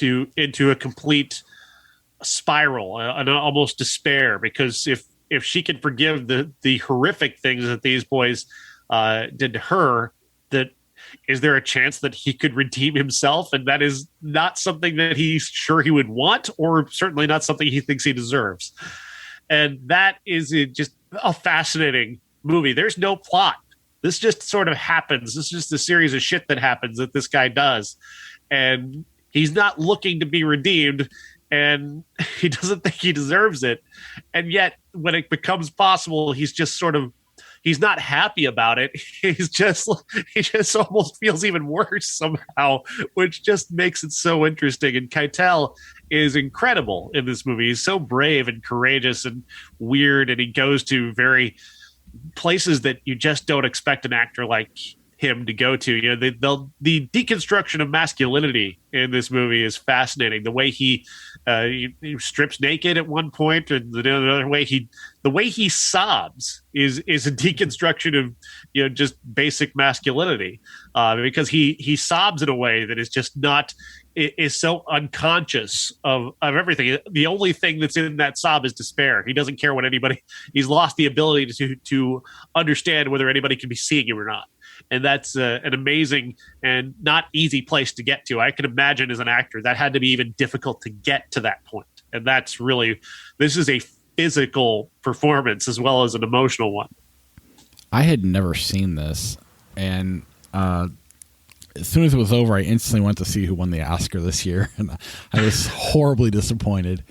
S3: into a complete spiral, an almost despair, because if she can forgive the horrific things that these boys did to her, that is there a chance that he could redeem himself? And that is not something that he's sure he would want, or certainly not something he thinks he deserves. And that is just a fascinating movie. There's no plot. This just sort of happens. This is just a series of shit that happens that this guy does. And he's not looking to be redeemed, and he doesn't think he deserves it. And yet, when it becomes possible, he's not happy about it. He just almost feels even worse somehow, which just makes it so interesting. And Keitel is incredible in this movie. He's so brave and courageous and weird, and he goes to very places that you just don't expect an actor like him to go to. The deconstruction of masculinity in this movie is fascinating. The way he strips naked at one point, or the way he sobs is a deconstruction of just basic masculinity, because he sobs in a way that is just not. Is so unconscious of everything. The only thing that's in that sob is despair. He doesn't care what anybody. He's lost the ability to understand whether anybody can be seeing him or not. And that's an amazing and not easy place to get to. I can imagine as an actor that had to be even difficult to get to that point. And that's really, this is a physical performance as well as an emotional one.
S1: I had never seen this, and as soon as it was over, I instantly went to see who won the Oscar this year, and I was horribly disappointed.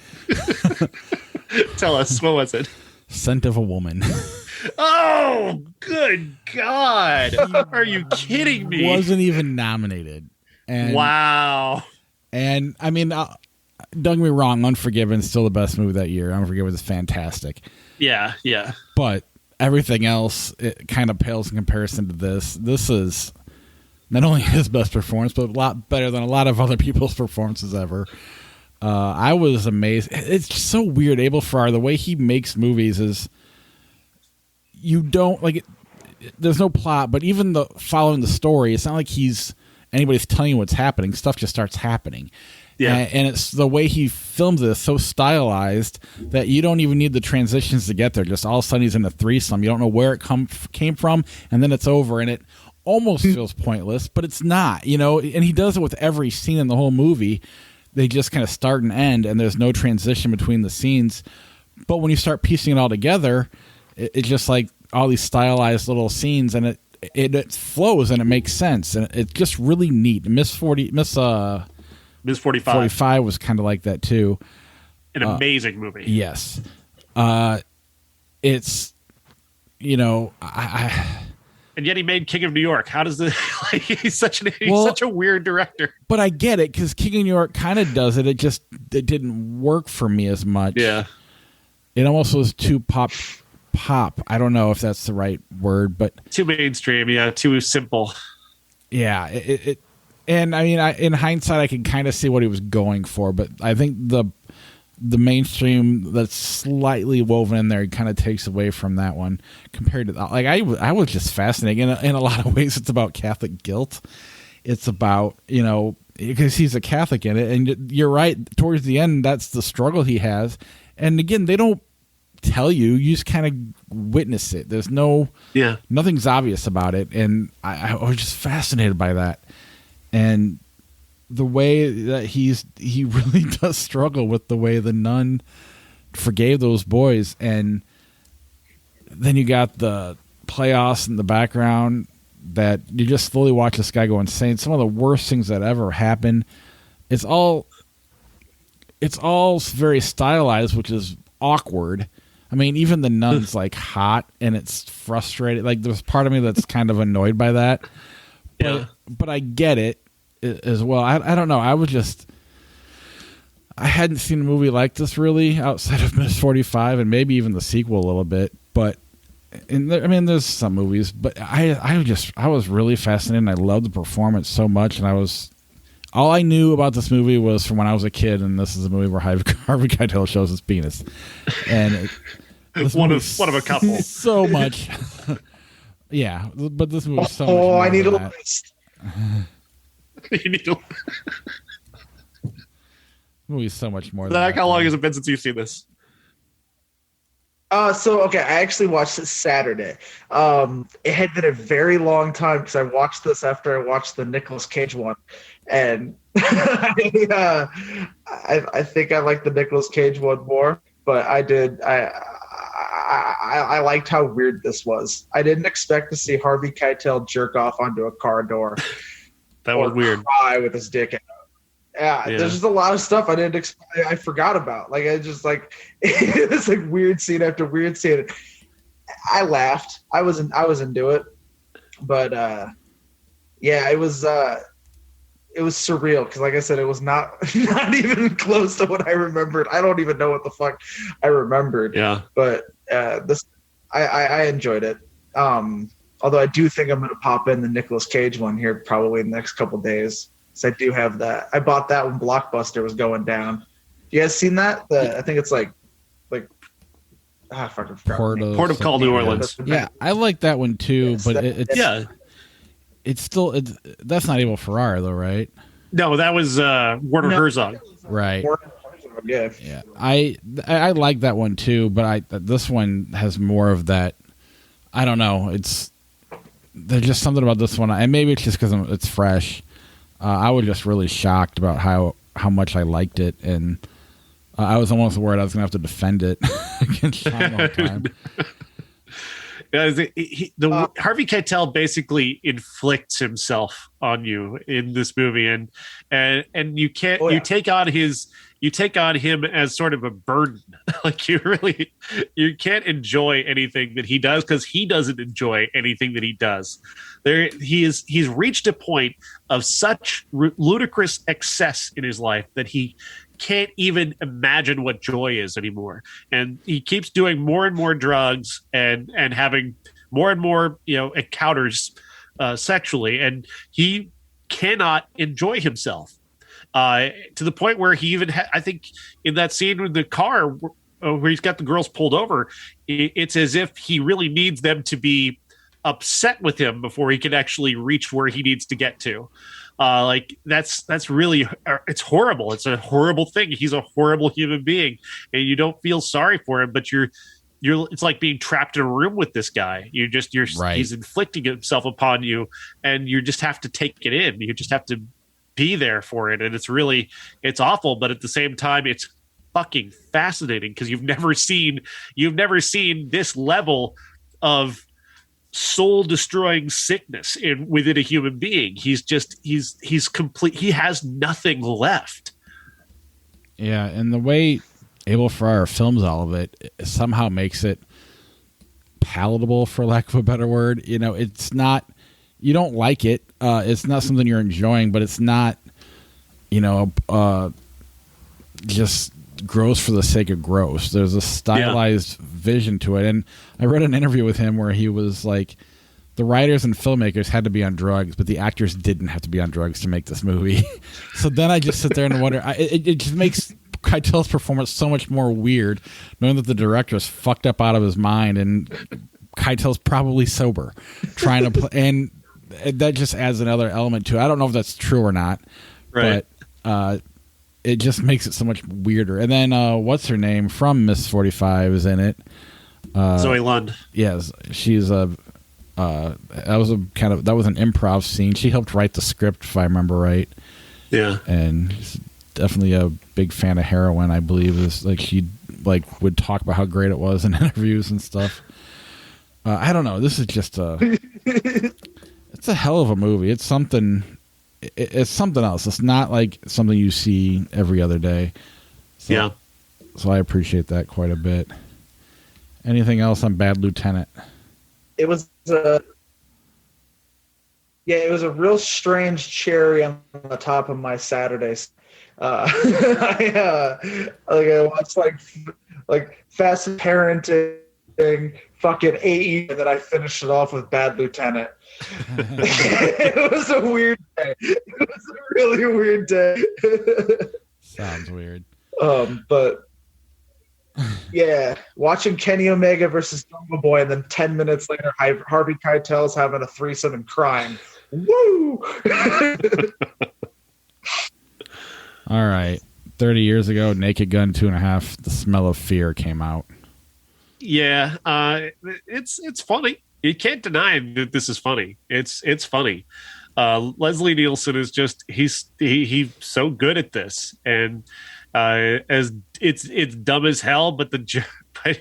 S3: Tell us, what was it?
S1: Scent of a Woman.
S3: Oh, good God. Are you kidding me?
S1: Wasn't even nominated. And,
S3: wow.
S1: And, I mean, don't get me wrong, Unforgiven is still the best movie that year. Unforgiven is fantastic.
S3: Yeah, yeah.
S1: But everything else, it kind of pales in comparison to this. This is not only his best performance, but a lot better than a lot of other people's performances ever. I was amazed. It's just so weird. Abel Ferrara, the way he makes movies is, you don't like it. There's no plot, but even following the story, it's not like anybody's telling you what's happening. Stuff just starts happening. Yeah, and it's the way he films it is so stylized that you don't even need the transitions to get there. Just all of a sudden he's in a threesome. You don't know where it came from, and then it's over, and it almost feels pointless, but it's not, and he does it with every scene in the whole movie. They just kind of start and end, and there's no transition between the scenes. But when you start piecing it all together, it's just like all these stylized little scenes, and it flows and it makes sense, and it's just really neat. Miss 45 was kind of like that too.
S3: An amazing movie.
S1: Yes. It's
S3: and yet he made King of New York. How does this? He's such a weird director. But
S1: I get it, because King of New York kind of does it. It didn't work for me as much.
S3: Yeah,
S1: it almost was too pop. I don't know if that's the right word, but
S3: too mainstream. Yeah, too simple.
S1: Yeah, and I mean, in hindsight, I can kind of see what he was going for, but I think the mainstream that's slightly woven in there kind of takes away from that one compared to like I was just fascinating in a lot of ways. It's about Catholic guilt. It's about because he's a Catholic in it, and you're right. Towards the end, that's the struggle he has, and again, they don't tell you just kind of witness it. There's nothing's obvious about it, and I was just fascinated by that, and the way that he really does struggle with the way the nun forgave those boys. And then you got the playoffs in the background that you just slowly watch this guy go insane. Some of the worst things that ever happened. It's all very stylized, which is awkward. I mean, even the nun's like hot, and it's frustrating. Like, there's part of me that's kind of annoyed by that. But I get it as well. I don't know. I hadn't seen a movie like this really outside of Miss 45 and maybe even the sequel a little bit. But there's some movies, but I was really fascinated, and I loved the performance so much. And all I knew about this movie was from when I was a kid, and this is a movie where Harvey Keitel shows his penis, and
S3: one of a couple.
S1: So much, yeah. But this movie is so much.
S2: Oh, I need a list.
S3: You need to.
S1: Movie's so much more.
S3: Zach, how long has it been since you've seen this?
S2: Okay, I actually watched this Saturday. It had been a very long time because I watched this after I watched the Nicolas Cage one, and I think I like the Nicolas Cage one more. But I liked how weird this was. I didn't expect to see Harvey Keitel jerk off onto a car door.
S3: That was weird.
S2: Cry with his dick out. Yeah, there's just a lot of stuff I forgot about. Like, it was like weird scene after weird scene. I laughed. I was into it, but it was surreal because, like I said, it was not even close to what I remembered. I don't even know what the fuck I remembered.
S3: Yeah,
S2: but I enjoyed it. Although I do think I'm going to pop in the Nicolas Cage one here probably in the next couple days. So I do have that. I bought that when Blockbuster was going down. You guys seen that? I think it's like I fucking forgot.
S3: Port of Call, New Orleans.
S1: Yeah, I like that one too,
S2: Yes,
S1: but it's still that's not Abel Ferrara though, right?
S3: No, that was Werner Herzog.
S1: Right.
S2: Yeah.
S1: Yeah. I like that one too, but this one has more of that. I don't know. There's just something about this one, and maybe it's just because it's fresh. I was just really shocked about how much I liked it, and I was almost worried I was going to have to defend it against Sean all the time.
S3: Harvey Keitel basically inflicts himself on you in this movie, and you can't you take on him as sort of a burden. Like you can't enjoy anything that he does because he doesn't enjoy anything that he does. He's reached a point of such ludicrous excess in his life that he can't even imagine what joy is anymore, and he keeps doing more and more drugs and having more and more encounters sexually, and he cannot enjoy himself to the point where he even I think in that scene with the car where he's got the girls pulled over, it's as if he really needs them to be upset with him before he can actually reach where he needs to get to. Like that's really, it's horrible. It's a horrible thing. He's a horrible human being, and you don't feel sorry for him, but it's like being trapped in a room with this guy.
S1: Right.
S3: He's inflicting himself upon you, and you just have to take it in. You just have to be there for it. And it's awful, but at the same time, it's fucking fascinating because you've never seen this level of soul destroying sickness within a human being. He's complete. He has nothing left.
S1: Yeah. And the way Abel Ferrara films all of it somehow makes it palatable, for lack of a better word. It's not, you don't like it. It's not something you're enjoying, but it's not, just gross for the sake of gross. There's a stylized vision to it. And I read an interview with him where he was like, the writers and filmmakers had to be on drugs, but the actors didn't have to be on drugs to make this movie. So then I just sit there and wonder, it just makes Keitel's performance so much more weird, knowing that the director is fucked up out of his mind and Keitel's probably sober trying to play, and that just adds another element to it. I don't know if that's true or not,
S3: right.
S1: But it just makes it so much weirder. And then what's her name from Miss 45 is in it.
S3: Zoe Lund.
S1: Yes, she's that was an improv scene. She helped write the script, if I remember right.
S3: Yeah,
S1: and she's definitely a big fan of heroin. I believe is like she would talk about how great it was in interviews and stuff. I don't know. This is just it's a hell of a movie. It's something. It's something else. It's not like something you see every other day. So I appreciate that quite a bit. Anything else on Bad Lieutenant?
S2: It was it was a real strange cherry on the top of my Saturdays. I watched like Fast Parenting, fucking AE, and then I finished it off with Bad Lieutenant. It was a weird day. It was a really weird day.
S1: Sounds weird.
S2: But yeah, watching Kenny Omega versus Jungle Boy, and then 10 minutes later, Harvey Keitel's having a threesome and crying. Woo!
S1: All right. 30 years ago, Naked Gun 2.5, The Smell of Fear came out. Yeah,
S3: it's funny. You can't deny that this is funny. It's funny. Leslie Nielsen is just he's so good at this, and as it's dumb as hell, but but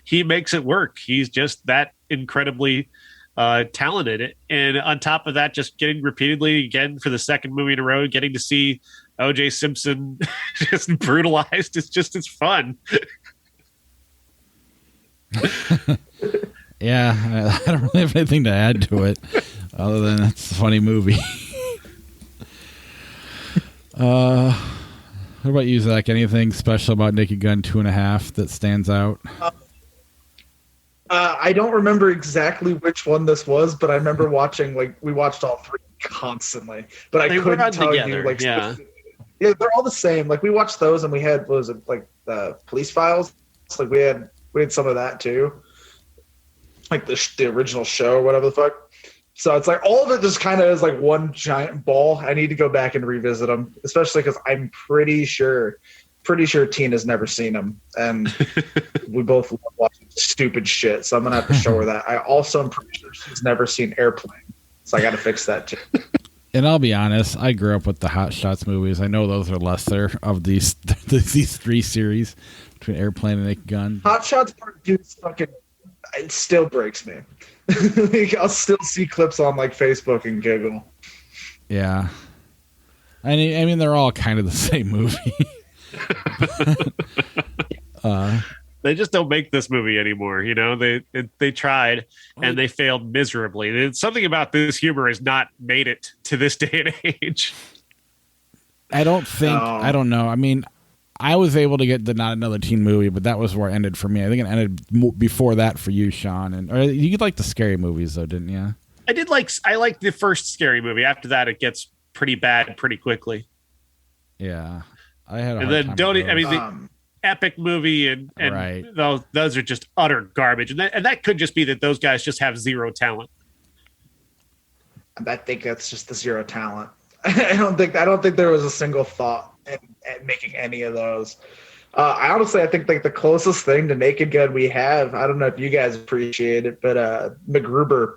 S3: he makes it work. He's just that incredibly talented, and on top of that, just getting repeatedly again for the second movie in a row, getting to see O.J. Simpson just brutalized. It's fun.
S1: Yeah, I don't really have anything to add to it other than it's a funny movie. What about you, Zach? Anything special about Naked Gun 2.5 that stands out?
S2: I don't remember exactly which one this was, but I remember watching, like, we watched all three constantly. But I
S3: They
S2: couldn't
S3: run
S2: tell
S3: together,
S2: you, like,
S3: yeah.
S2: yeah, they're all the same. Like, we watched those, and we had, what was it, like, the Police Files? It's like, we had some of that too, like the original show or whatever the fuck. So it's like all of it just kind of is like one giant ball. I need to go back and revisit them, especially because I'm pretty sure Tina's never seen them, and we both love watching stupid shit. So I'm gonna have to show her that. I also am pretty sure she's never seen Airplane, so I got to fix that too.
S1: And I'll be honest, I grew up with the Hot Shots movies. I know those are lesser of these three series between Airplane and Naked Gun.
S2: Hot Shots Part 2 is fucking. It still breaks me. Like, I'll still see clips on like Facebook and giggle.
S1: Yeah, I mean they're all kind of the same movie.
S3: They just don't make this movie anymore. You know, they tried and they failed miserably. It's something about this humor has not made it to this day and age.
S1: I don't think. I don't know. I mean, I was able to get the Not Another Teen Movie, but that was where it ended for me. I think it ended before that for you, Sean. And or you like the scary movies, though, didn't you?
S3: I liked the first scary movie. After that, it gets pretty bad pretty quickly.
S1: Yeah, I had.
S3: And then the epic movie and
S1: right.
S3: those are just utter garbage. And that could just be that those guys just have zero talent.
S2: I think that's just the zero talent. I don't think there was a single thought at making any of those. I think like the closest thing to Naked Gun we have, I don't know if you guys appreciate it, but MacGruber,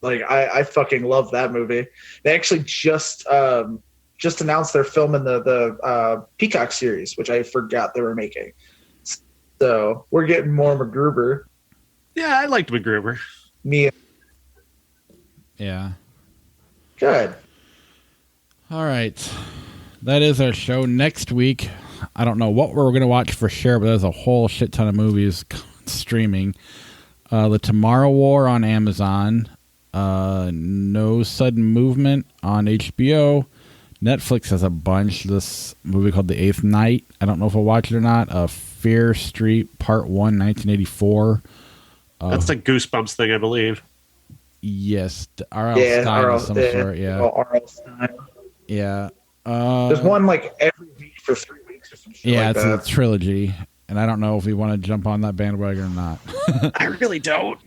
S2: like I fucking love that movie. They actually just announced their film in the Peacock series, which I forgot they were making. So we're getting more MacGruber.
S3: Yeah, I liked MacGruber.
S1: Yeah.
S2: Good.
S1: All right. That is our show. Next week, I don't know what we're going to watch for sure, but there's a whole shit ton of movies streaming. The Tomorrow War on Amazon. No Sudden Movement on HBO. Netflix has a bunch. This movie called The Eighth Night. I don't know if I'll watch it or not. Fear Street Part 1, 1984.
S3: That's a Goosebumps thing, I believe.
S1: Yes. R.L. Stein of some sort. Yeah.
S2: R.L. Stein.
S1: Yeah.
S2: There's one like every week for 3 weeks or some shit.
S1: Yeah,
S2: like
S1: it's
S2: that.
S1: a trilogy. And I don't know if we want to jump on that bandwagon or not.
S3: I really don't.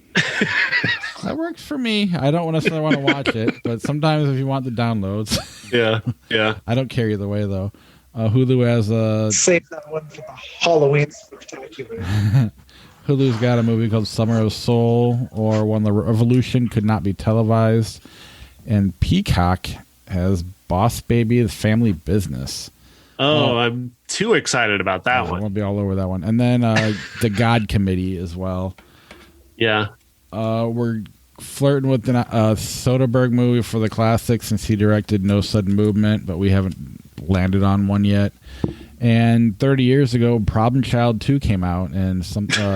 S1: That works for me. I don't necessarily want to watch it, but sometimes if you want the downloads.
S3: Yeah.
S1: I don't care either way, though. Hulu has a...
S2: Save that one for the Halloween spectacular.
S1: Hulu's got a movie called Summer of Soul, or When the Revolution Could Not Be Televised. And Peacock has Boss Baby, The Family Business.
S3: Oh, I'm too excited about that one.
S1: We'll be all over that one. And then The God Committee as well.
S3: Yeah.
S1: We're flirting with the Soderbergh movie for the classic since he directed No Sudden Movement, but we haven't landed on one yet. And 30 years ago, Problem Child 2 came out, and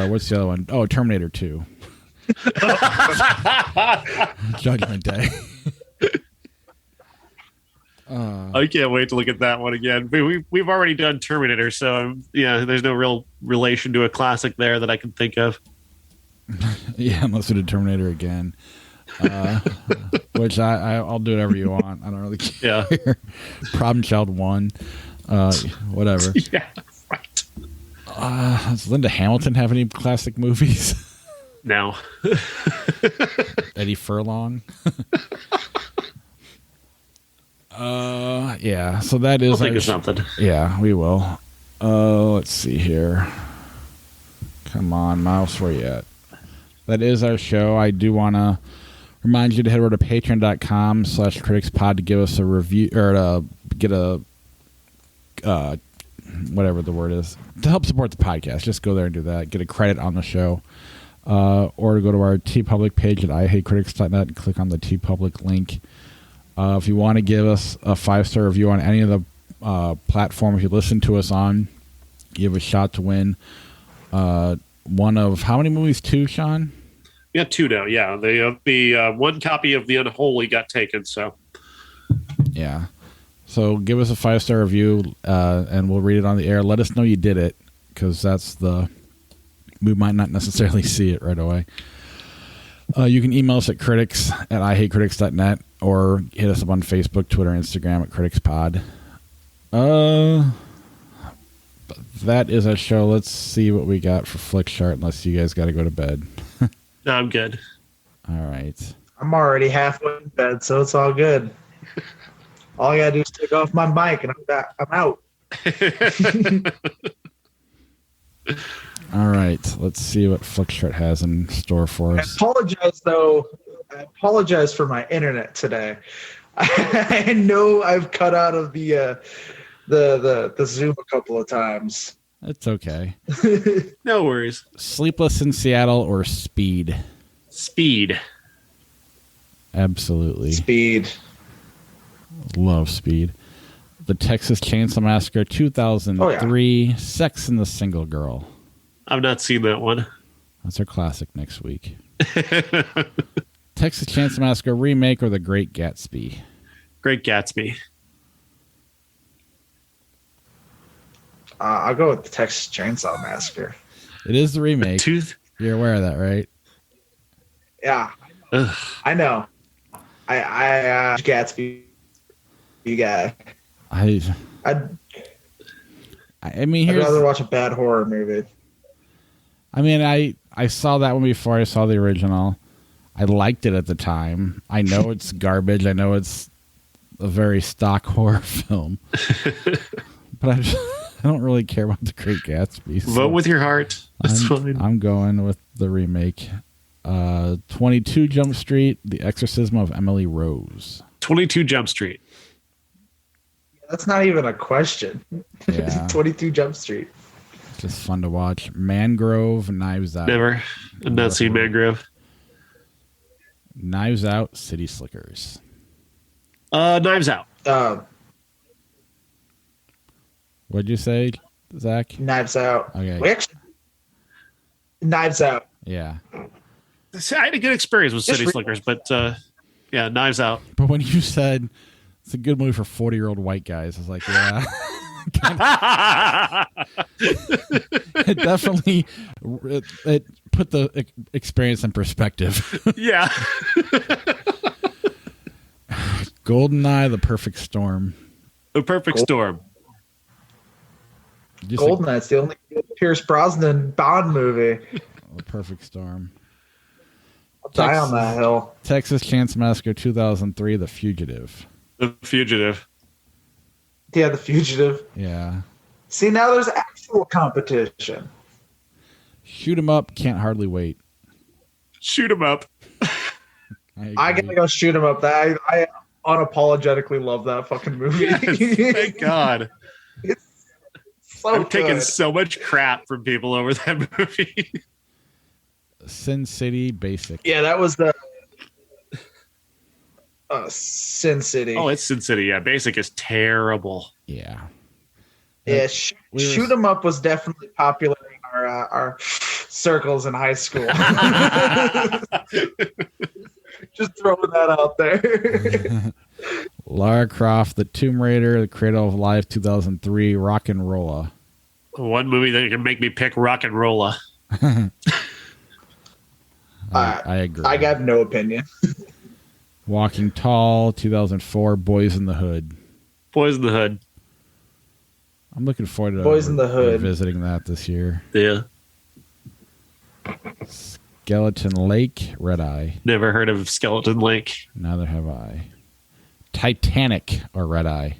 S1: what's the other one? Oh, Terminator 2. Judgment Day.
S3: I can't wait to look at that one again. We've already done Terminator, so there's no real relation to a classic there that I can think of.
S1: Yeah, unless we did Terminator again, which I'll do whatever you want. I don't really care. Yeah. Problem Child 1, whatever.
S3: Yeah, right.
S1: Does Linda Hamilton have any classic movies?
S3: No.
S1: Eddie Furlong. Yeah. So that is.
S3: We'll think of something.
S1: Yeah, we will. Let's see here. Come on, mouse, where you at? That is our show. I do want to remind you to head over to patreon.com/criticspod to give us a review, or to get a whatever the word is, to help support the podcast. Just go there and do that. Get a credit on the show. Or to go to our TeePublic page at ihatecritics.net and click on the TeePublic link. If you want to give us a 5-star review on any of the platforms you listen to us on, you have a shot to win one of how many movies? 2, Sean?
S3: Yeah, 2 now. Yeah, the one copy of The Unholy got taken. So
S1: yeah, so give us a 5-star review, and we'll read it on the air. Let us know you did it, because that's the we might not necessarily see it right away. You can email us at critics@ihatecritics.net or hit us up on Facebook, Twitter, Instagram at CriticsPod. That is our show. Let's see what we got for Flick Chart, unless you guys got to go to bed.
S3: No, I'm good.
S1: All right.
S2: I'm already halfway in bed, so it's all good. All I gotta do is take off my mic, and I'm out.
S1: All right. Let's see what Flick Chart has in store for us.
S2: I apologize for my internet today. I know I've cut out of the Zoom a couple of times.
S1: It's okay.
S3: No worries.
S1: Sleepless in Seattle or Speed?
S3: Speed.
S1: Absolutely.
S2: Speed.
S1: Love Speed. The Texas Chainsaw Massacre 2003, Sex and the Single Girl.
S3: I've not seen that one.
S1: That's our classic next week. Texas Chainsaw Massacre remake or The Great Gatsby?
S3: Great Gatsby.
S2: I'll go with the Texas Chainsaw Massacre.
S1: It is the remake.
S3: Tooth.
S1: You're aware of that, right?
S2: Yeah,
S3: Ugh.
S2: I know. I Gatsby guy.
S1: I mean,
S2: I'd
S1: here's.
S2: rather watch a bad horror movie.
S1: I mean, I saw that one before I saw the original. I liked it at the time. I know it's garbage. I know it's a very stock horror film. But I don't really care about The Great Gatsby. So
S3: Vote with your heart. That's fine.
S1: I'm going with the remake. 22 Jump Street, The Exorcism of Emily Rose.
S3: 22 Jump Street.
S2: That's not even a question.
S1: Yeah.
S2: 22 Jump Street.
S1: Just fun to watch. Mangrove, Knives Out.
S3: Never. I've not seen Mangrove.
S1: Knives Out, City Slickers.
S3: Knives Out.
S1: What'd you say, Zach?
S2: Knives Out.
S1: Okay.
S2: Knives Out.
S1: Yeah.
S3: I had a good experience with City Slickers, but yeah, Knives Out.
S1: But when you said it's a good movie for 40-year-old white guys, I was like, yeah. It definitely it put the experience in perspective.
S3: Yeah.
S1: GoldenEye, The Perfect Storm.
S3: The Perfect Storm.
S2: GoldenEye's the only Pierce Brosnan Bond movie.
S1: The Perfect Storm.
S2: I'll die on that hill.
S1: Texas Chainsaw Massacre 2003, The Fugitive.
S3: The Fugitive.
S2: Yeah, The Fugitive.
S1: Yeah.
S2: See, now there's actual competition.
S1: Shoot 'em up, Can't Hardly Wait.
S3: Shoot 'em up.
S2: I gotta go shoot him up. I unapologetically love that fucking movie.
S3: Yes, thank God.
S2: It's so
S3: I'm taking
S2: good.
S3: so much crap from people over that movie.
S1: Sin City, Basic.
S2: Yeah, that was the Sin City.
S3: Oh, it's Sin City. Yeah, Basic is terrible.
S1: Yeah.
S2: Yeah, Shoot 'em up was definitely popular in our circles in high school. Just throwing that out there.
S1: Lara Croft, The Tomb Raider, The Cradle of Life, 2003, Rock and Rolla.
S3: One movie that can make me pick Rock and Rolla.
S1: I agree.
S2: I got no opinion.
S1: Walking Tall, 2004, Boys in the Hood.
S3: Boys in the Hood.
S1: I'm looking forward to
S2: Boys in the Hood.
S1: revisiting that this year.
S3: Yeah.
S1: Skeleton Lake, Red Eye.
S3: Never heard of Skeleton Lake.
S1: Neither have I. Titanic or Red Eye?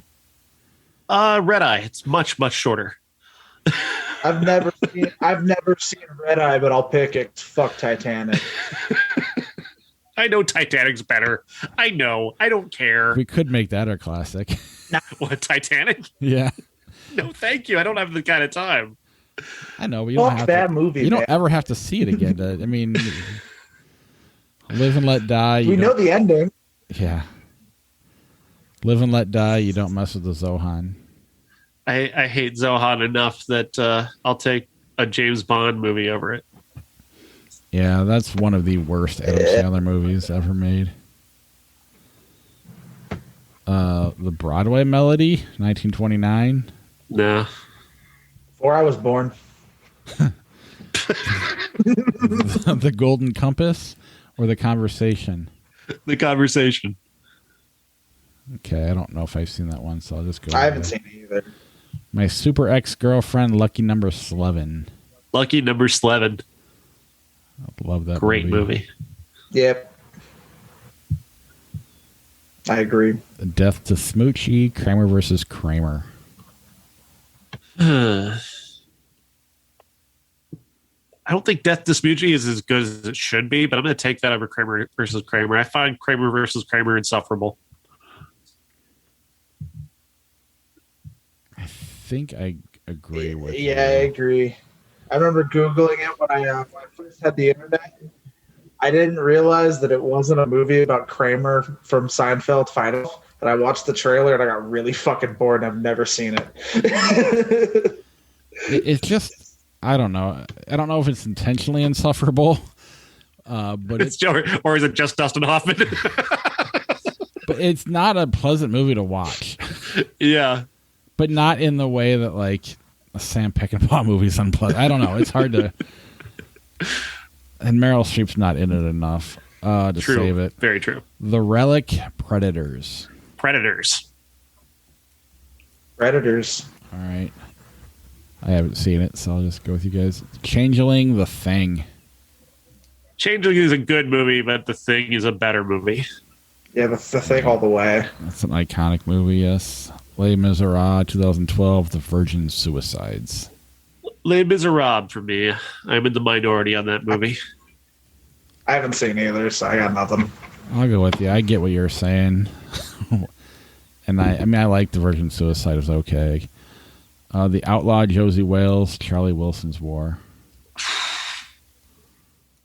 S3: Red Eye. It's much, much shorter.
S2: I've never seen Red Eye, but I'll pick it. Fuck Titanic.
S3: I know Titanic's better. I know. I don't care.
S1: We could make that our classic.
S3: What, Titanic?
S1: Yeah.
S3: No, thank you. I don't have the kind of time.
S1: I know, but you don't
S2: Fuck
S1: have
S2: that
S1: to,
S2: movie.
S1: You don't
S2: man.
S1: ever have to see it again. I mean, Live and Let Die.
S2: We know the ending.
S1: Yeah. Live and Let Die. You don't mess with the Zohan.
S3: I hate Zohan enough that I'll take a James Bond movie over it.
S1: Yeah, that's one of the worst Adam Sandler movies ever made. The Broadway Melody, 1929.
S3: No.
S2: Before I was born.
S1: The Golden Compass or The Conversation?
S3: The Conversation.
S1: Okay, I don't know if I've seen that one, so I'll just go.
S2: I haven't seen it either.
S1: My Super Ex-Girlfriend, Lucky Number 11.
S3: Lucky Number 11.
S1: I love that
S3: Great movie.
S2: Yep. I agree.
S1: Death to Smoochie, Kramer versus Kramer.
S3: I don't think Death to Smoochie is as good as it should be, but I'm going to take that over Kramer versus Kramer. I find Kramer versus Kramer insufferable.
S1: I think I agree with you.
S2: Yeah, I agree. I remember Googling it when I first had the internet. I didn't realize that it wasn't a movie about Kramer from Seinfeld Final. And I watched the trailer and I got really fucking bored and I've never seen it.
S1: It's just, I don't know. I don't know if it's intentionally insufferable, but
S3: It's or is it just Dustin Hoffman?
S1: but it's not a pleasant movie to watch.
S3: Yeah.
S1: But not in the way that, like, a Sam Peckinpah movie is unpleasant. I don't know. It's hard to... And Meryl Streep's not in it enough to
S3: True.
S1: save it.
S3: Very true.
S1: The Relic, Predators.
S3: Predators.
S1: All right. I haven't seen it, so I'll just go with you guys. Changeling, The Thing.
S3: Changeling is a good movie, but The Thing is a better movie.
S2: Yeah, the Thing all the way.
S1: That's an iconic movie, yes. Les Miserables, 2012, The Virgin Suicides.
S3: Les Miserables for me. I'm in the minority on that movie.
S2: I haven't seen either, so I got nothing.
S1: I'll go with you. I get what you're saying. And I mean, I like The Virgin Suicide. It was okay. The Outlaw, Josie Wales, Charlie Wilson's War.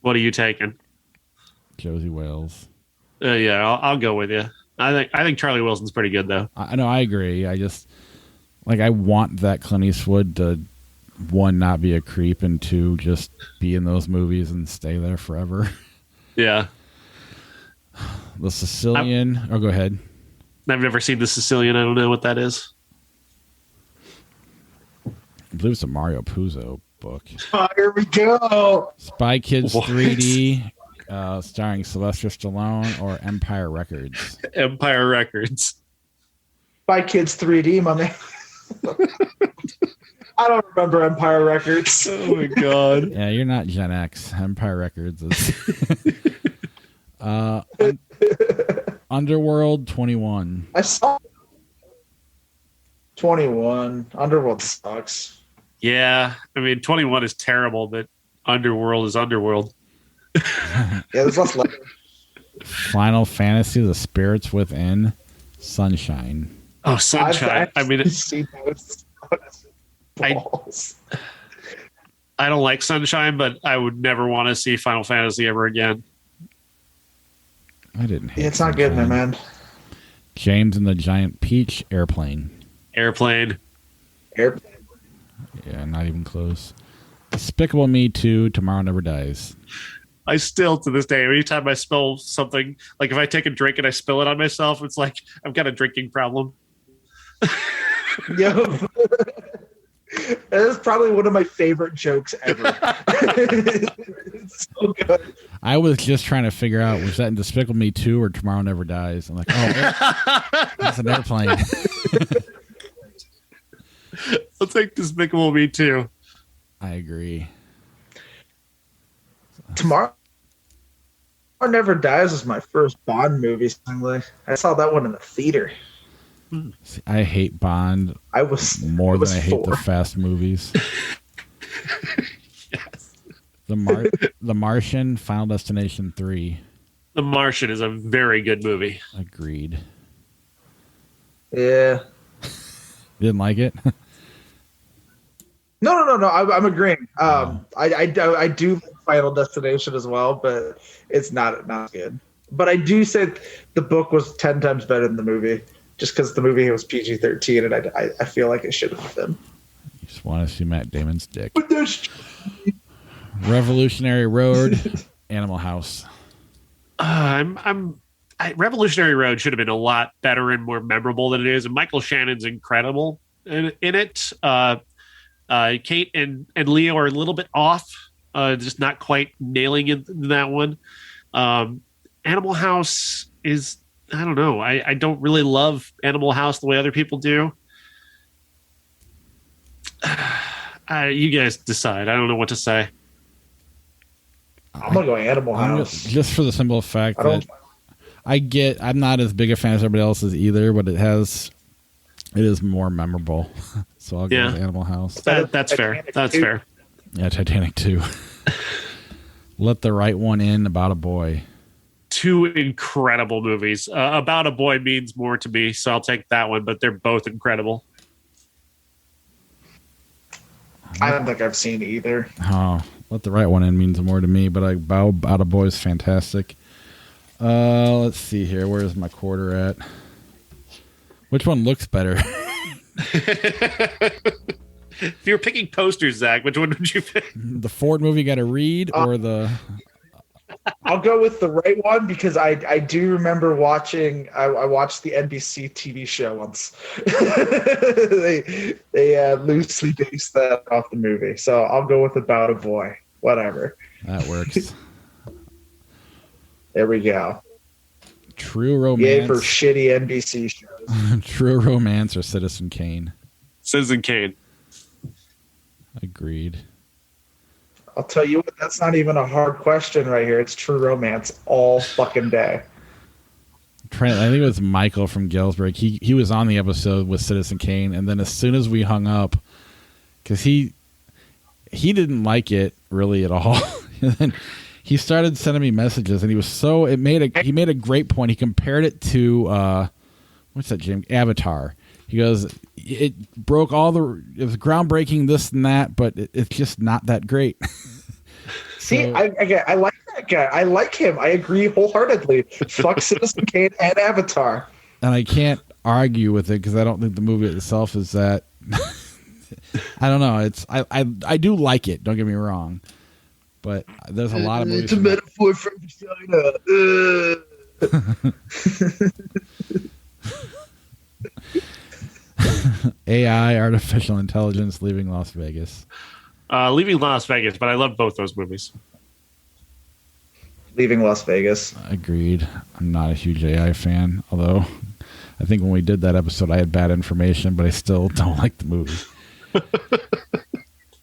S3: What are you taking?
S1: Josie Wales.
S3: Yeah, I'll go with you. I think Charlie Wilson's pretty good though.
S1: I know, I agree. I just I want that Clint Eastwood to, one, not be a creep, and two, just be in those movies and stay there forever.
S3: Yeah.
S1: The Sicilian. Go ahead.
S3: I've never seen The Sicilian. I don't know what that is.
S1: I believe it's a Mario Puzo book.
S2: Oh, here we go.
S1: Spy Kids
S3: What?
S1: 3D, starring Sylvester Stallone, or Empire Records.
S3: Empire Records.
S2: Spy Kids 3D, my man. I don't remember Empire Records.
S3: Oh my god.
S1: Yeah, you're not Gen X. Empire Records is. Underworld 21.
S2: I saw 21. Underworld sucks.
S3: Yeah, I mean 21 is terrible, but Underworld is Underworld.
S2: Yeah, there's less letters.
S1: Final Fantasy: The Spirits Within, Sunshine.
S3: Oh, Sunshine. I mean,
S2: seen those. Balls.
S3: I don't like Sunshine, but I would never want to see Final Fantasy ever again.
S1: I didn't hate
S2: Yeah, it's not good,
S1: Sunshine.
S2: man.
S1: James and the Giant Peach, Airplane.
S3: Airplane.
S2: Airplane.
S1: Yeah, not even close. Despicable Me 2, Tomorrow Never Dies.
S3: I still, to this day, anytime I spill something, like if I take a drink and I spill it on myself, it's like I've got a drinking problem.
S2: Yo. That is probably one of my favorite jokes ever. It's so good.
S1: I was just trying to figure out, was that in Despicable Me 2 or Tomorrow Never Dies? I'm like, oh, that's an airplane.
S3: I'll take Despicable Me too.
S1: I agree.
S2: Tomorrow Never Dies was my first Bond movie. I saw that one in the theater.
S1: See, I hate Bond
S2: I was
S1: more than I hate
S2: 4.
S1: the Fast movies.
S3: Yes.
S1: The Martian, Final Destination 3.
S3: The Martian is a very good movie.
S1: Agreed.
S2: Yeah.
S1: Didn't like it?
S2: No. I'm agreeing. I do like Final Destination as well, but it's not good. But I do say the book was 10 times better than the movie, just because the movie was PG-13, and I feel like it should have been.
S1: You just want to see Matt Damon's dick. Revolutionary Road, Animal House.
S3: Revolutionary Road should have been a lot better and more memorable than it is, and Michael Shannon's incredible in it. Kate and Leo are a little bit off. just not quite nailing it in that one. Animal House is, I don't know. I don't really love Animal House the way other people do. You guys decide. I don't know what to say.
S2: I'm gonna go Animal House.
S1: Just for the simple fact that I'm not as big a fan as everybody else is either, but it is more memorable. So I'll go with Animal House.
S3: That's fair. That's fair.
S1: Yeah, Titanic 2. Let the Right One In, About a Boy.
S3: Two incredible movies. About a Boy means more to me, so I'll take that one, but they're both incredible.
S2: I don't think I've seen either.
S1: Oh, Let the Right One In means more to me, but About a Boy is fantastic. Let's see here. Where's my quarter at? Which one looks better?
S3: If you were picking posters, Zach, which one would you pick?
S1: The Ford movie Got to Read or the...
S2: I'll go with the right one because I do remember watching. I watched the NBC TV show once. they loosely based that off the movie, so I'll go with About a Boy. Whatever.
S1: That works.
S2: There we go.
S1: True Romance.
S2: Yay for shitty NBC shows.
S1: True Romance or Citizen Kane?
S3: Citizen Kane.
S1: Agreed.
S2: I'll tell you what, that's not even a hard question right here. It's True Romance all fucking day.
S1: I think it was Michael from Galesburg. He was on the episode with Citizen Kane, and then as soon as we hung up, because he didn't like it really at all, and then he started sending me messages, and he made a great point. He compared it to what's that, Jim? Avatar. He goes, it broke it was groundbreaking, this and that, but it's just not that great.
S2: See, I like that guy. I like him. I agree wholeheartedly. Fuck Citizen Kane and Avatar.
S1: And I can't argue with it because I don't think the movie itself is that. I don't know. I do like it. Don't get me wrong, but there's a lot of movies.
S2: It's a metaphor for vagina.
S1: AI, artificial intelligence, Leaving Las Vegas.
S3: Leaving Las Vegas, but I love both those movies.
S2: Leaving Las Vegas.
S1: Agreed. I'm not a huge AI fan, although I think when we did that episode, I had bad information, but I still don't like the movie.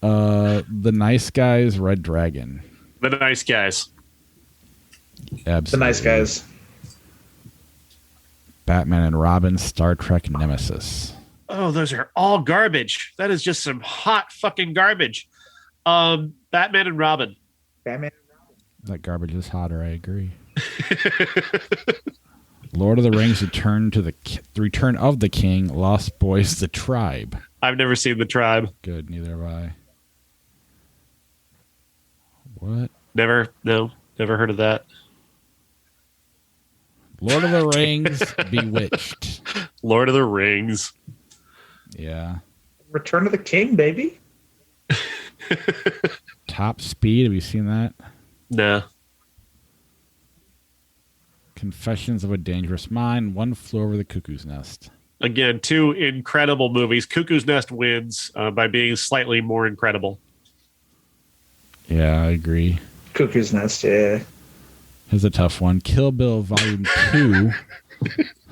S1: The Nice Guys, Red Dragon.
S3: The Nice Guys.
S1: Absolutely.
S2: The Nice Guys.
S1: Batman and Robin, Star Trek Nemesis.
S3: Oh, those are all garbage. That is just some hot fucking garbage. Batman and Robin.
S2: Batman.
S1: That garbage is hotter, I agree. Lord of the Rings, Return of the King, Lost Boys, The Tribe.
S3: I've never seen The Tribe.
S1: Good, neither have I. What?
S3: Never heard of that.
S1: Lord of the Rings, Bewitched.
S3: Lord of the Rings.
S1: Yeah.
S2: Return of the King, baby.
S1: Top Speed, have you seen that?
S3: Nah.
S1: Confessions of a Dangerous Mind, One Flew Over the Cuckoo's Nest.
S3: Again, two incredible movies. Cuckoo's Nest wins by being slightly more incredible.
S1: Yeah, I agree.
S2: Cuckoo's Nest, yeah.
S1: Here's a tough one. Kill Bill Volume 2.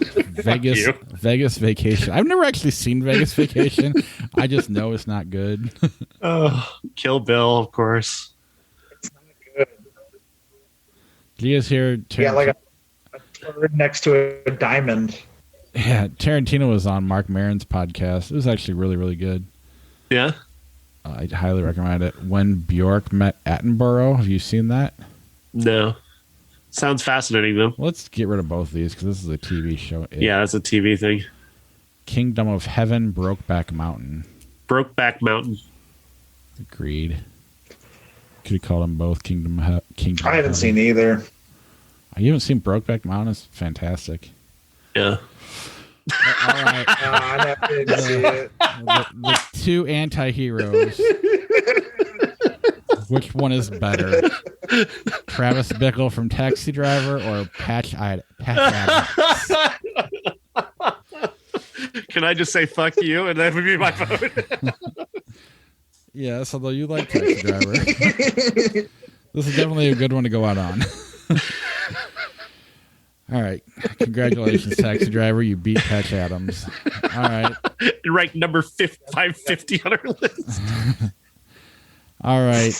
S1: Vegas Vacation. I've never actually seen Vegas Vacation. I just know it's not good.
S3: Kill Bill, of course.
S2: It's not good.
S1: Did you guys hear?
S2: Yeah, like a turd next to a diamond.
S1: Yeah, Tarantino was on Mark Maron's podcast. It was actually really, really good.
S3: Yeah?
S1: I'd highly recommend it. When Bjork Met Attenborough. Have you seen that?
S3: No. Sounds fascinating, though.
S1: Let's get rid of both of these because this is a TV show.
S3: Yeah, that's a TV thing.
S1: Kingdom of Heaven, Brokeback Mountain.
S3: Brokeback Mountain.
S1: Agreed. Could have called them both Kingdom.
S2: I haven't seen either.
S1: You haven't seen Brokeback Mountain? It's fantastic.
S3: Yeah.
S1: All right.
S2: I didn't see it.
S1: The two anti-heroes. Which one is better? Travis Bickle from Taxi Driver or Patch Adams? Can
S3: I just say fuck you and that would be my vote?
S1: Yes, although you like Taxi Driver. This is definitely a good one to go out on. All right. Congratulations, Taxi Driver. You beat Patch Adams. All right.
S3: Ranked number 550 on our list.
S1: All right.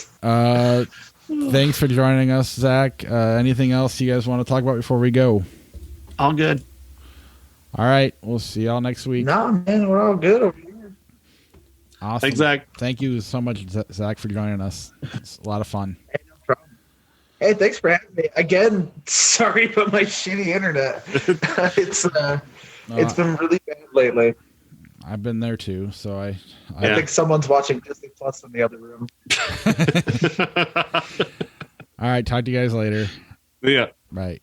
S1: Thanks for joining us, Zach. Anything else you guys want to talk about before we go?
S3: All good.
S1: All right. We'll see y'all next week.
S2: No, man, we're all good over here.
S1: Awesome.
S3: Thanks, Zach.
S1: Thank you so much, Zach, for joining us. It's a lot of fun.
S2: Hey, no problem. Hey, thanks for having me. Again, sorry about my shitty internet. It's been really bad lately.
S1: I've been there too, so I
S2: think someone's watching Disney Plus in the other room.
S1: All right, talk to you guys later.
S3: Yeah.
S1: Bye.